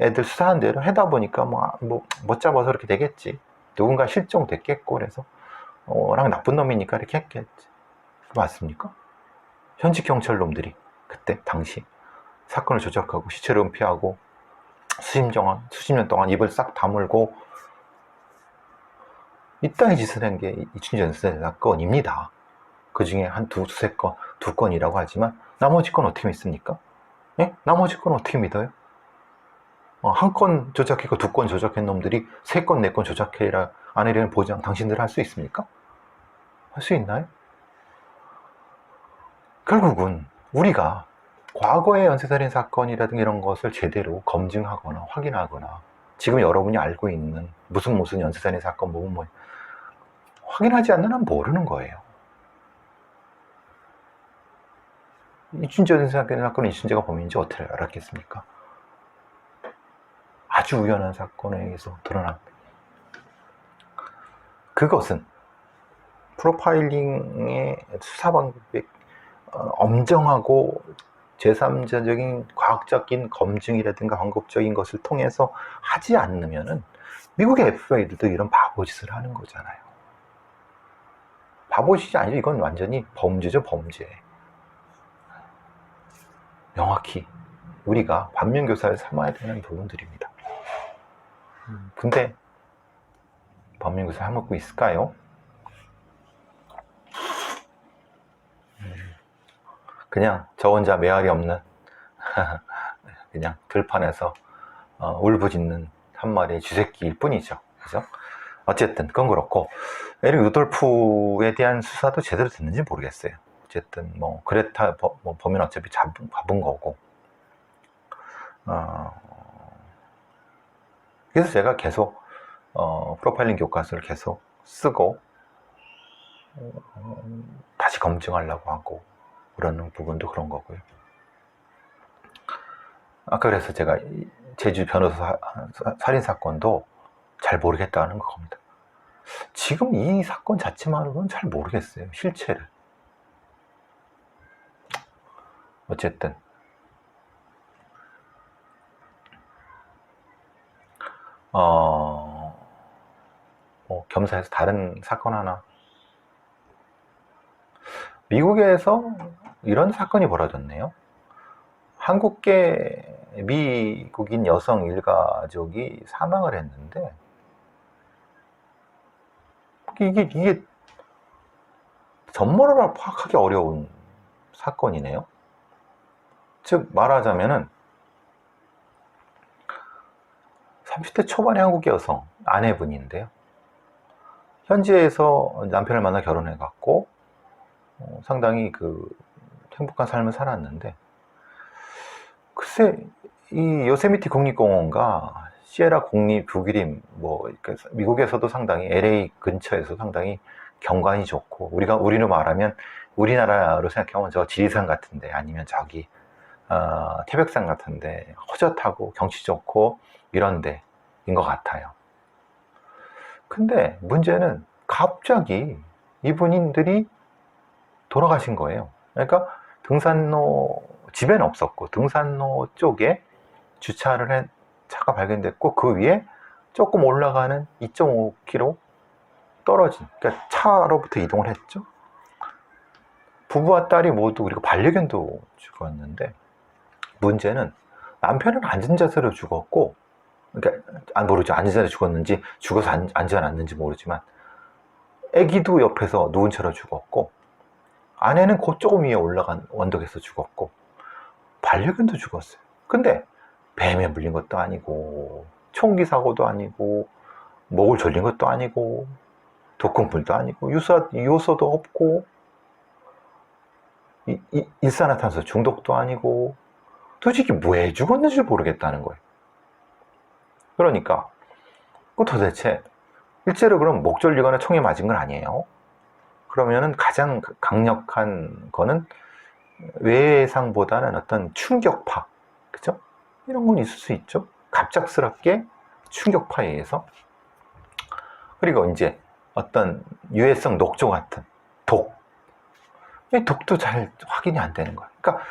애들 수사한 대로 하다 보니까 못 잡아서 그렇게 되겠지. 누군가 실종됐겠고, 그래서 랑 나쁜 놈이니까 이렇게 했겠지. 맞습니까? 현직 경찰 놈들이 그때 당시 사건을 조작하고 시체를 은폐하고 수십 년 동안 입을 싹 다물고 이따위 짓을 한 게 이춘재 연쇄 사건입니다. 그 중에 한 두세 건, 두 건이라고 하지만 나머지 건 어떻게 믿습니까? 예? 나머지 건 어떻게 믿어요? 한 건 조작했고 두 건 조작한 놈들이 세 건, 네 건 조작해라 안 하려는 보장 당신들 할 수 있습니까? 할 수 있나요? 결국은 우리가 과거의 연쇄살인 사건이라든가 이런 것을 제대로 검증하거나 확인하거나, 지금 여러분이 알고 있는 무슨 연쇄살인 사건 뭐 확인하지 않는 한 모르는 거예요. 이춘재 연쇄살인 사건은 이춘재가 범인인지 어떻게 알았겠습니까? 아주 우연한 사건에 의해서 드러난, 그것은 프로파일링의 수사 방법이 엄정하고 제3자적인 과학적인 검증이라든가 방법적인 것을 통해서 하지 않으면은 미국의 FBI들도 이런 바보짓을 하는 거잖아요. 바보짓이 아니죠. 이건 완전히 범죄죠, 범죄. 명확히 우리가 반면교사를 삼아야 되는 부분들입니다. 근데 반면교사 해먹고 있을까요? 그냥 저 혼자 메아리 없는 그냥 들판에서 울부짖는 한 마리의 쥐새끼일 뿐이죠. 그죠? 어쨌든 그건 그렇고 에릭 루돌프에 대한 수사도 제대로 됐는지 모르겠어요. 어쨌든 뭐 그레타 범인은 어차피 잡은 거고. 그래서 제가 계속 프로파일링 교과서를 계속 쓰고 다시 검증하려고 하고 그러는 부분도 그런 거고요. 아까 그래서 제가 제주 변호사 살인사건도 잘 모르겠다는 겁니다. 지금 이 사건 자체만으로는 잘 모르겠어요. 실체를. 어쨌든 뭐 겸사해서 다른 사건 하나. 미국에서 이런 사건이 벌어졌네요. 한국계 미국인 여성 일가족이 사망을 했는데 이게 전모를 파악하기 어려운 사건이네요. 즉 말하자면은 30대 초반의 한국계 여성 아내분인데요. 현지에서 남편을 만나 결혼해 갖고 상당히 행복한 삶을 살았는데 글쎄 이 요세미티 국립공원과 시에라 국립 북유림 미국에서도 상당히 LA 근처에서 상당히 경관이 좋고 우리로 말하면 우리나라로 생각하면 저 지리산 같은데 아니면 저기 태백산 같은데 허젓하고 경치 좋고 이런 데인 것 같아요. 근데 문제는 갑자기 이분들이 돌아가신 거예요. 그러니까 등산로 집에는 없었고 등산로 쪽에 주차를 차가 발견됐고 그 위에 조금 올라가는 2.5km 떨어진 그러니까 차로부터 이동을 했죠. 부부와 딸이 모두 그리고 반려견도 죽었는데 문제는 남편은 앉은 자세로 죽었고 그러니까 모르죠. 앉은 자세로 죽었는지 죽어서 앉지 않았는지 모르지만 아기도 옆에서 누운 채로 죽었고 아내는 그 조금 위에 올라간 언덕에서 죽었고 반려견도 죽었어요. 근데 뱀에 물린 것도 아니고 총기 사고도 아니고 목을 졸린 것도 아니고 독극물도 아니고 요소도 없고 일산화탄소 중독도 아니고 도대체 왜 죽었는지 모르겠다는 거예요. 그러니까 도대체 일제로 그럼 목 졸리거나 총에 맞은 건 아니에요. 그러면은 가장 강력한 거는 외상보다는 어떤 충격파, 그죠? 이런 건 있을 수 있죠. 갑작스럽게 충격파에 의해서. 그리고 이제 어떤 유해성 녹조 같은 독. 이 독도 잘 확인이 안 되는 거예요. 그러니까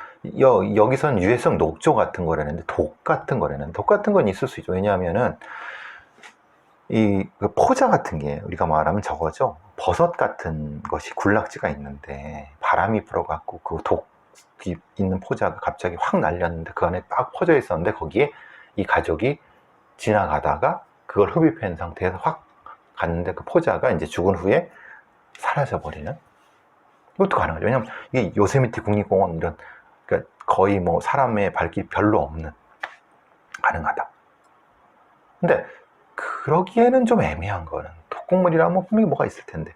여기선 유해성 녹조 같은 거라는데 독 같은 건 있을 수 있죠. 왜냐하면은 그 포자 같은 게 우리가 말하면 저거죠. 버섯 같은 것이 군락지가 있는데 바람이 불어갖고 그 독이 있는 포자가 갑자기 확 날렸는데 그 안에 딱 퍼져 있었는데 거기에 이 가족이 지나가다가 그걸 흡입한 상태에서 확 갔는데 그 포자가 이제 죽은 후에 사라져 버리는. 이것도 가능하죠. 왜냐면 이게 요세미티 국립공원 이런 그러니까 거의 뭐 사람의 발길이 별로 없는 가능하다. 근데 그러기에는 좀 애매한 거는 독극물이라면 분명히 뭐가 있을 텐데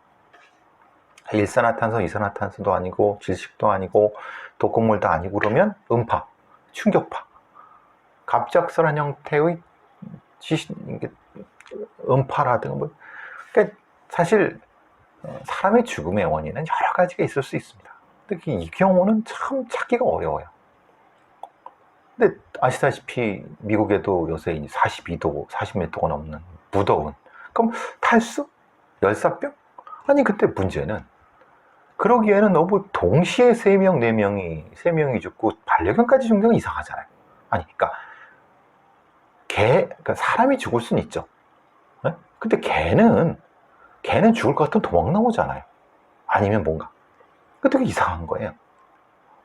일산화탄소, 이산화탄소도 아니고 질식도 아니고 독극물도 아니고 그러면 음파, 충격파, 갑작스런 형태의 음파라든가 뭐 그러니까 사실 사람의 죽음의 원인은 여러 가지가 있을 수 있습니다. 근데 이 경우는 참 찾기가 어려워요. 근데 아시다시피 미국에도 요새 42도, 40몇 도가 넘는 무더운 그럼 탈수? 열사병? 아니 근데 문제는 그러기에는 너무 동시에 3명, 4명이 죽고 반려견까지 죽는 건 이상하잖아요. 아니 그러니까 사람이 죽을 수는 있죠. 네? 근데 개는 죽을 것 같으면 도망 나오잖아요. 아니면 뭔가. 근데 그게 이상한 거예요.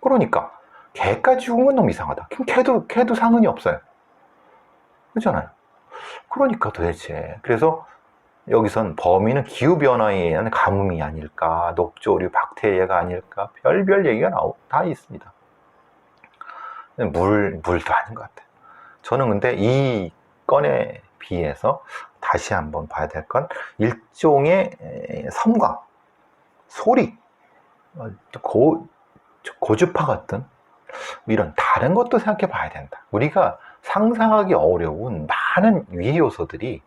그러니까 개까지 죽은 건 너무 이상하다. 그럼 개도 상흔이 없어요. 그렇잖아요. 그러니까 도대체 그래서 여기선 범인은 기후변화에 의한 가뭄이 아닐까, 녹조류, 박테리아가 아닐까, 별별 얘기가 다 있습니다. 물도 아닌 것 같아요. 저는 근데 이 건에 비해서 다시 한번 봐야 될 건 일종의 섬광, 소리, 고주파 같은 이런 다른 것도 생각해 봐야 된다. 우리가 상상하기 어려운 많은 위해 요소들이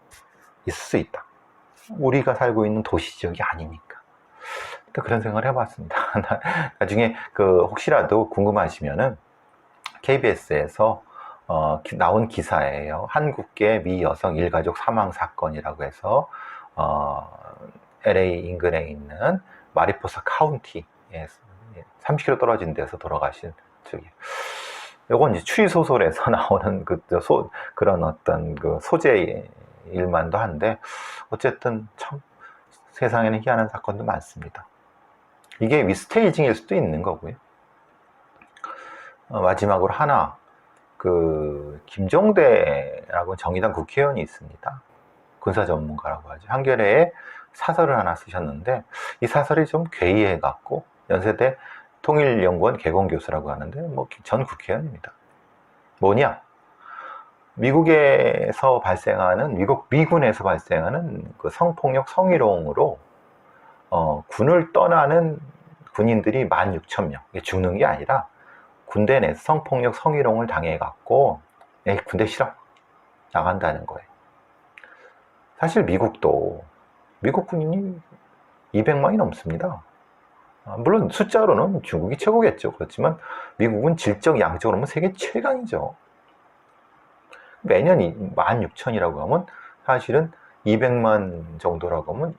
있을 수 있다. 우리가 살고 있는 도시 지역이 아니니까. 그런 생각을 해봤습니다. 나중에 혹시라도 궁금하시면은 KBS에서 나온 기사예요. 한국계 미 여성 일가족 사망 사건이라고 해서 LA 인근에 있는 마리포사 카운티에 30km 떨어진 데서 돌아가신 저기. 요건 이제 추리 소설에서 나오는 그런 어떤 소재 일만도 한데 어쨌든 참 세상에는 희한한 사건도 많습니다. 이게 미스테이징일 수도 있는 거고요. 마지막으로 하나 김종대라고 정의당 국회의원이 있습니다. 군사 전문가라고 하죠. 한겨레에 사설을 하나 쓰셨는데 이 사설이 좀 괴이해 갖고 연세대 통일연구원 개공교수라고 하는데 전 국회의원입니다. 뭐냐? 미국에서 발생하는 미군에서 발생하는 성폭력 성희롱으로 군을 떠나는 군인들이 16,000명. 이게 죽는 게 아니라 군대 내에서 성폭력 성희롱을 당해갖고 군대 싫어 나간다는 거예요. 사실 미국 군인이 200만이 넘습니다. 물론 숫자로는 중국이 최고겠죠. 그렇지만 미국은 질적 양적으로 보면 세계 최강이죠. 매년 16,000이라고 하면 사실은 200만 정도라고 하면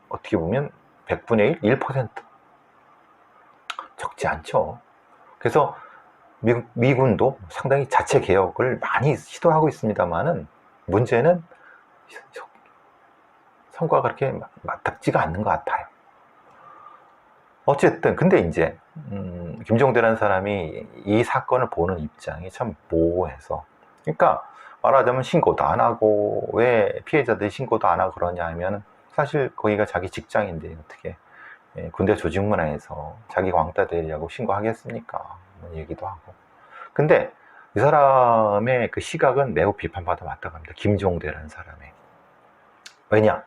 어떻게 보면 100분의 1, 1%. 적지 않죠. 그래서 미군도 상당히 자체 개혁을 많이 시도하고 있습니다만은 문제는 성과가 그렇게 맞닥지가 않는 것 같아요. 어쨌든 근데 이제 김종대라는 사람이 이 사건을 보는 입장이 참 모호해서, 그러니까 말하자면 신고도 안 하고 왜 피해자들이 신고도 안 하고 그러냐 하면 사실 거기가 자기 직장인데 어떻게 군대 조직 문화에서 자기 왕따 대리라고 신고하겠습니까? 이런 얘기도 하고. 근데 이 사람의 시각은 매우 비판받아 마땅합니다. 김종대라는 사람의. 왜냐?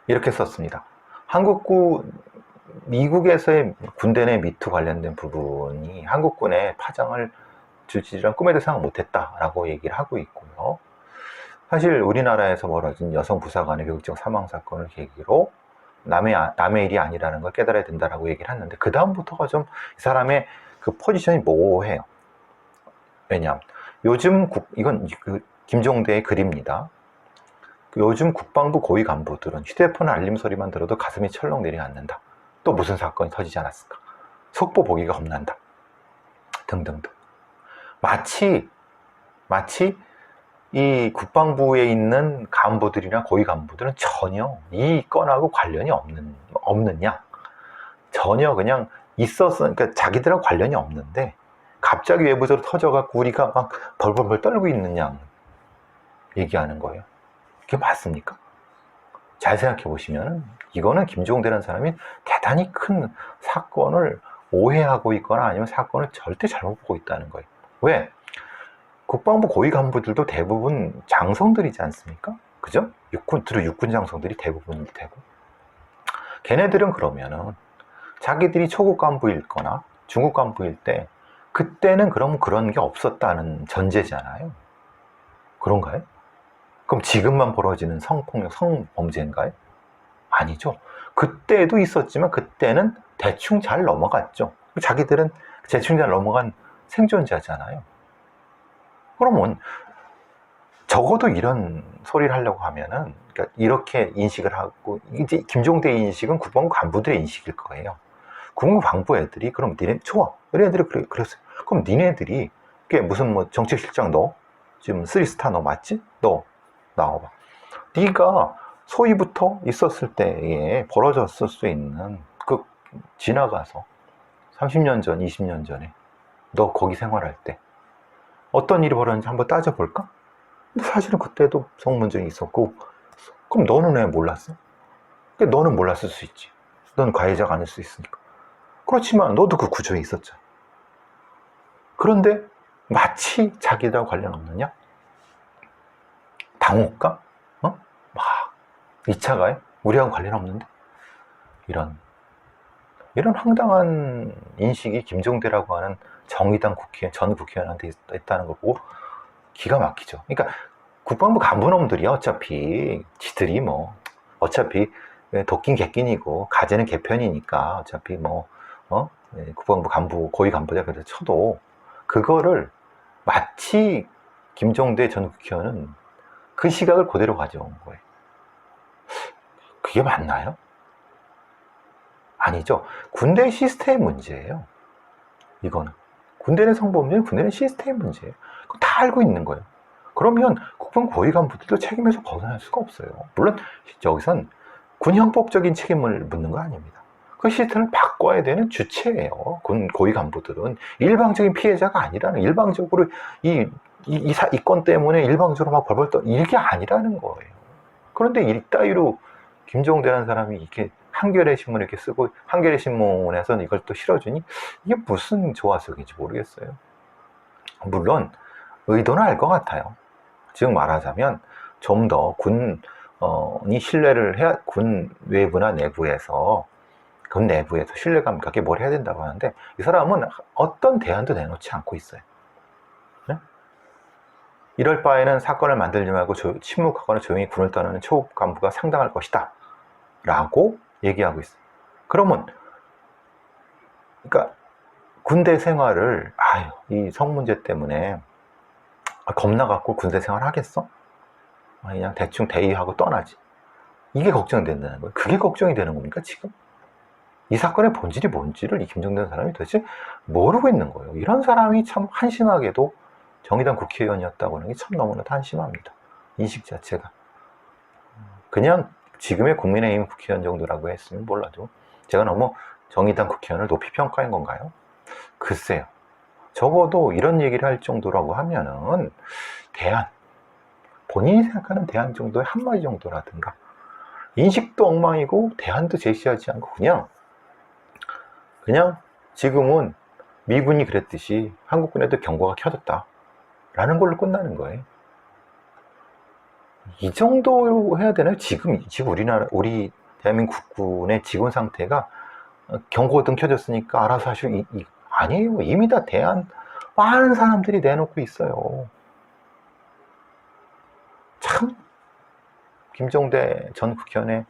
이렇게 썼습니다. 미국에서의 군대 내 미투 관련된 부분이 한국군의 파장을 줄지란 꿈에도 생각 못했다라고 얘기를 하고 있고요. 사실 우리나라에서 벌어진 여성 부사관의 교육적 사망 사건을 계기로 남의 일이 아니라는 걸 깨달아야 된다라고 얘기를 했는데 그 다음부터가 좀 이 사람의 포지션이 모호해요. 왜냐? 요즘 이건 김종대의 글입니다. 요즘 국방부 고위 간부들은 휴대폰 알림 소리만 들어도 가슴이 철렁 내려앉는다. 또 무슨 사건이 터지지 않았을까? 속보 보기가 겁난다. 등등등. 마치 이 국방부에 있는 간부들이나 고위 간부들은 전혀 이 건하고 관련이 없느냐? 전혀 그냥 그러니까 자기들하고 관련이 없는데 갑자기 외부적으로 터져갖고 우리가 막 벌벌벌 떨고 있느냐 얘기하는 거예요. 그게 맞습니까? 잘 생각해 보시면 이거는 김종대라는 사람이 대단히 큰 사건을 오해하고 있거나 아니면 사건을 절대 잘못 보고 있다는 거예요. 왜? 국방부 고위 간부들도 대부분 장성들이지 않습니까? 그죠? 육군 장성들이 대부분일 테고. 걔네들은 그러면은 자기들이 초급 간부일 거나 중급 간부일 때 그때는 그럼 그런 게 없었다는 전제잖아요. 그런가요? 그럼 지금만 벌어지는 성폭력, 성범죄인가요? 아니죠. 그때도 있었지만 그때는 대충 잘 넘어갔죠. 자기들은 대충 잘 넘어간 생존자잖아요. 그러면 적어도 이런 소리를 하려고 하면은 그러니까 이렇게 인식을 하고, 이제 김종대의 인식은 국방부 간부들의 인식일 거예요. 국방부 간부 애들이 그럼 니네 좋아. 우리 애들이 그랬어요. 그럼 니네들이 그게 무슨 정책실장 너 지금 3스타 너 맞지? 너 나와봐. 네가 소위부터 있었을 때에 벌어졌을 수 있는 지나가서 30년 전, 20년 전에 너 거기 생활할 때 어떤 일이 벌어졌는지 한번 따져볼까? 근데 사실은 그때도 성문증이 있었고, 그럼 너는 왜 몰랐어? 그러니까 너는 몰랐을 수 있지. 넌 가해자가 아닐 수 있으니까. 그렇지만 너도 그 구조에 있었잖아. 그런데 마치 자기랑 관련 없느냐? 당혹감? 어? 막 2차 가해? 우리하고 관련 없는데? 이런 황당한 인식이 김종대라고 하는 정의당 전 국회의원한테 있다는 걸 보고 기가 막히죠. 그러니까 국방부 간부놈들이야. 어차피 지들이 뭐 어차피 도끼는 개끼니고 가재는 개편이니까 어차피 뭐 국방부 간부 고위 간부자 그래서 쳐도 그거를 마치 김종대 전 국회의원은 그 시각을 그대로 가져온 거예요. 그게 맞나요? 아니죠. 군대 시스템 문제예요. 이거는 군대 내 성범죄는 군대 내 시스템 문제예요. 그거 다 알고 있는 거예요. 그러면 국방 고위 간부들도 책임에서 벗어날 수가 없어요. 물론 여기선 군 형법적인 책임을 묻는 거 아닙니다. 그 시스템을 바꿔야 되는 주체예요. 군 고위 간부들은 일방적인 피해자가 아니라는, 일방적으로 이 건 때문에 일방적으로 막 벌벌 떠 이게 아니라는 거예요. 그런데 이따위로 김종대라는 사람이 이렇게 한겨레 신문 이렇게 쓰고 한겨레 신문에서는 이걸 또 실어주니 이게 무슨 조화석인지 모르겠어요. 물론 의도는 알 것 같아요. 즉 말하자면 좀 더 군이 신뢰를 해야, 군 외부나 내부에서 군 내부에서 신뢰감 갖게 뭘 해야 된다고 하는데 이 사람은 어떤 대안도 내놓지 않고 있어요. 네? 이럴 바에는 사건을 만들지 말고 침묵하거나 조용히 군을 떠나는 초급 간부가 상당할 것이다 라고 얘기하고 있어요. 그러면 그러니까 군대 생활을 이 성문제 때문에 겁나갖고 군대 생활 하겠어? 그냥 대충 대의하고 떠나지. 이게 걱정된다는 거예요. 그게 걱정이 되는 겁니까 지금? 이 사건의 본질이 뭔지를 이 김종대 사람이 도대체 모르고 있는 거예요. 이런 사람이 참 한심하게도 정의당 국회의원이었다고 하는 게 참 너무나도 한심합니다. 인식 자체가. 그냥 지금의 국민의힘 국회의원 정도라고 했으면 몰라도 제가 너무 정의당 국회의원을 높이 평가한 건가요? 글쎄요. 적어도 이런 얘기를 할 정도라고 하면은 대안, 본인이 생각하는 대안 정도의 한마디 정도라든가, 인식도 엉망이고 대안도 제시하지 않고 그냥 지금은 미군이 그랬듯이 한국군에도 경고가 켜졌다 라는 걸로 끝나는 거예요. 이 정도로 해야 되나요? 지금 우리 대한민국 국군의 지금 상태가 경고등 켜졌으니까 알아서 하시고 아니에요. 이미 다 대안 많은 사람들이 내놓고 있어요. 참 김종대 전 국회의원의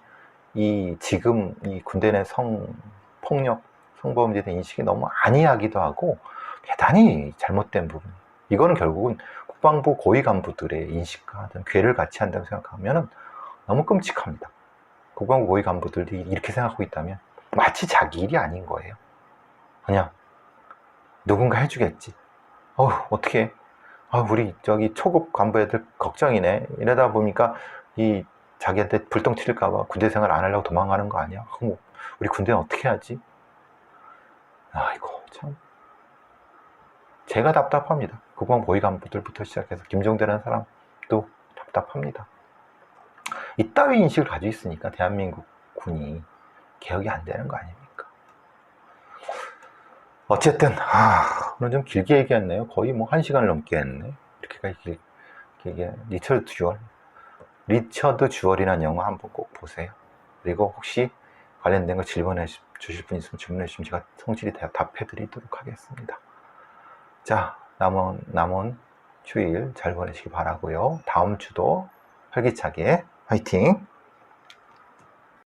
지금 이 군대 내 성폭력, 성범죄에 대한 인식이 너무 안이하기도 하고 대단히 잘못된 부분. 이거는 결국은 국방부 고위 간부들의 인식과 괴를 같이 한다고 생각하면 너무 끔찍합니다. 국방부 고위 간부들이 이렇게 생각하고 있다면 마치 자기 일이 아닌 거예요. 그냥 누군가 해주겠지. 어떻게 우리 저기 초급 간부 애들 걱정이네. 이러다 보니까 자기한테 불똥 튈까봐 군대 생활 안 하려고 도망가는 거 아니야? 우리 군대는 어떻게 하지? 아이고 참 제가 답답합니다. 국방부 고위 간부들부터 시작해서 김종대라는 사람도 답답합니다. 이따위 인식을 가지고 있으니까 대한민국 군이 개혁이 안 되는 거 아닙니까? 어쨌든 오늘 좀 길게 얘기했네요. 거의 뭐 1시간을 넘게 했네. 이렇게까지 길게. 리처드 주얼이라는 영화 한번 꼭 보세요. 그리고 혹시 관련된 거 질문해 주실 분 있으면 질문해 주시면 제가 성실히 답해 드리도록 하겠습니다. 자, 남은 휴일 잘 보내시기 바라고요. 다음 주도 활기차게 화이팅!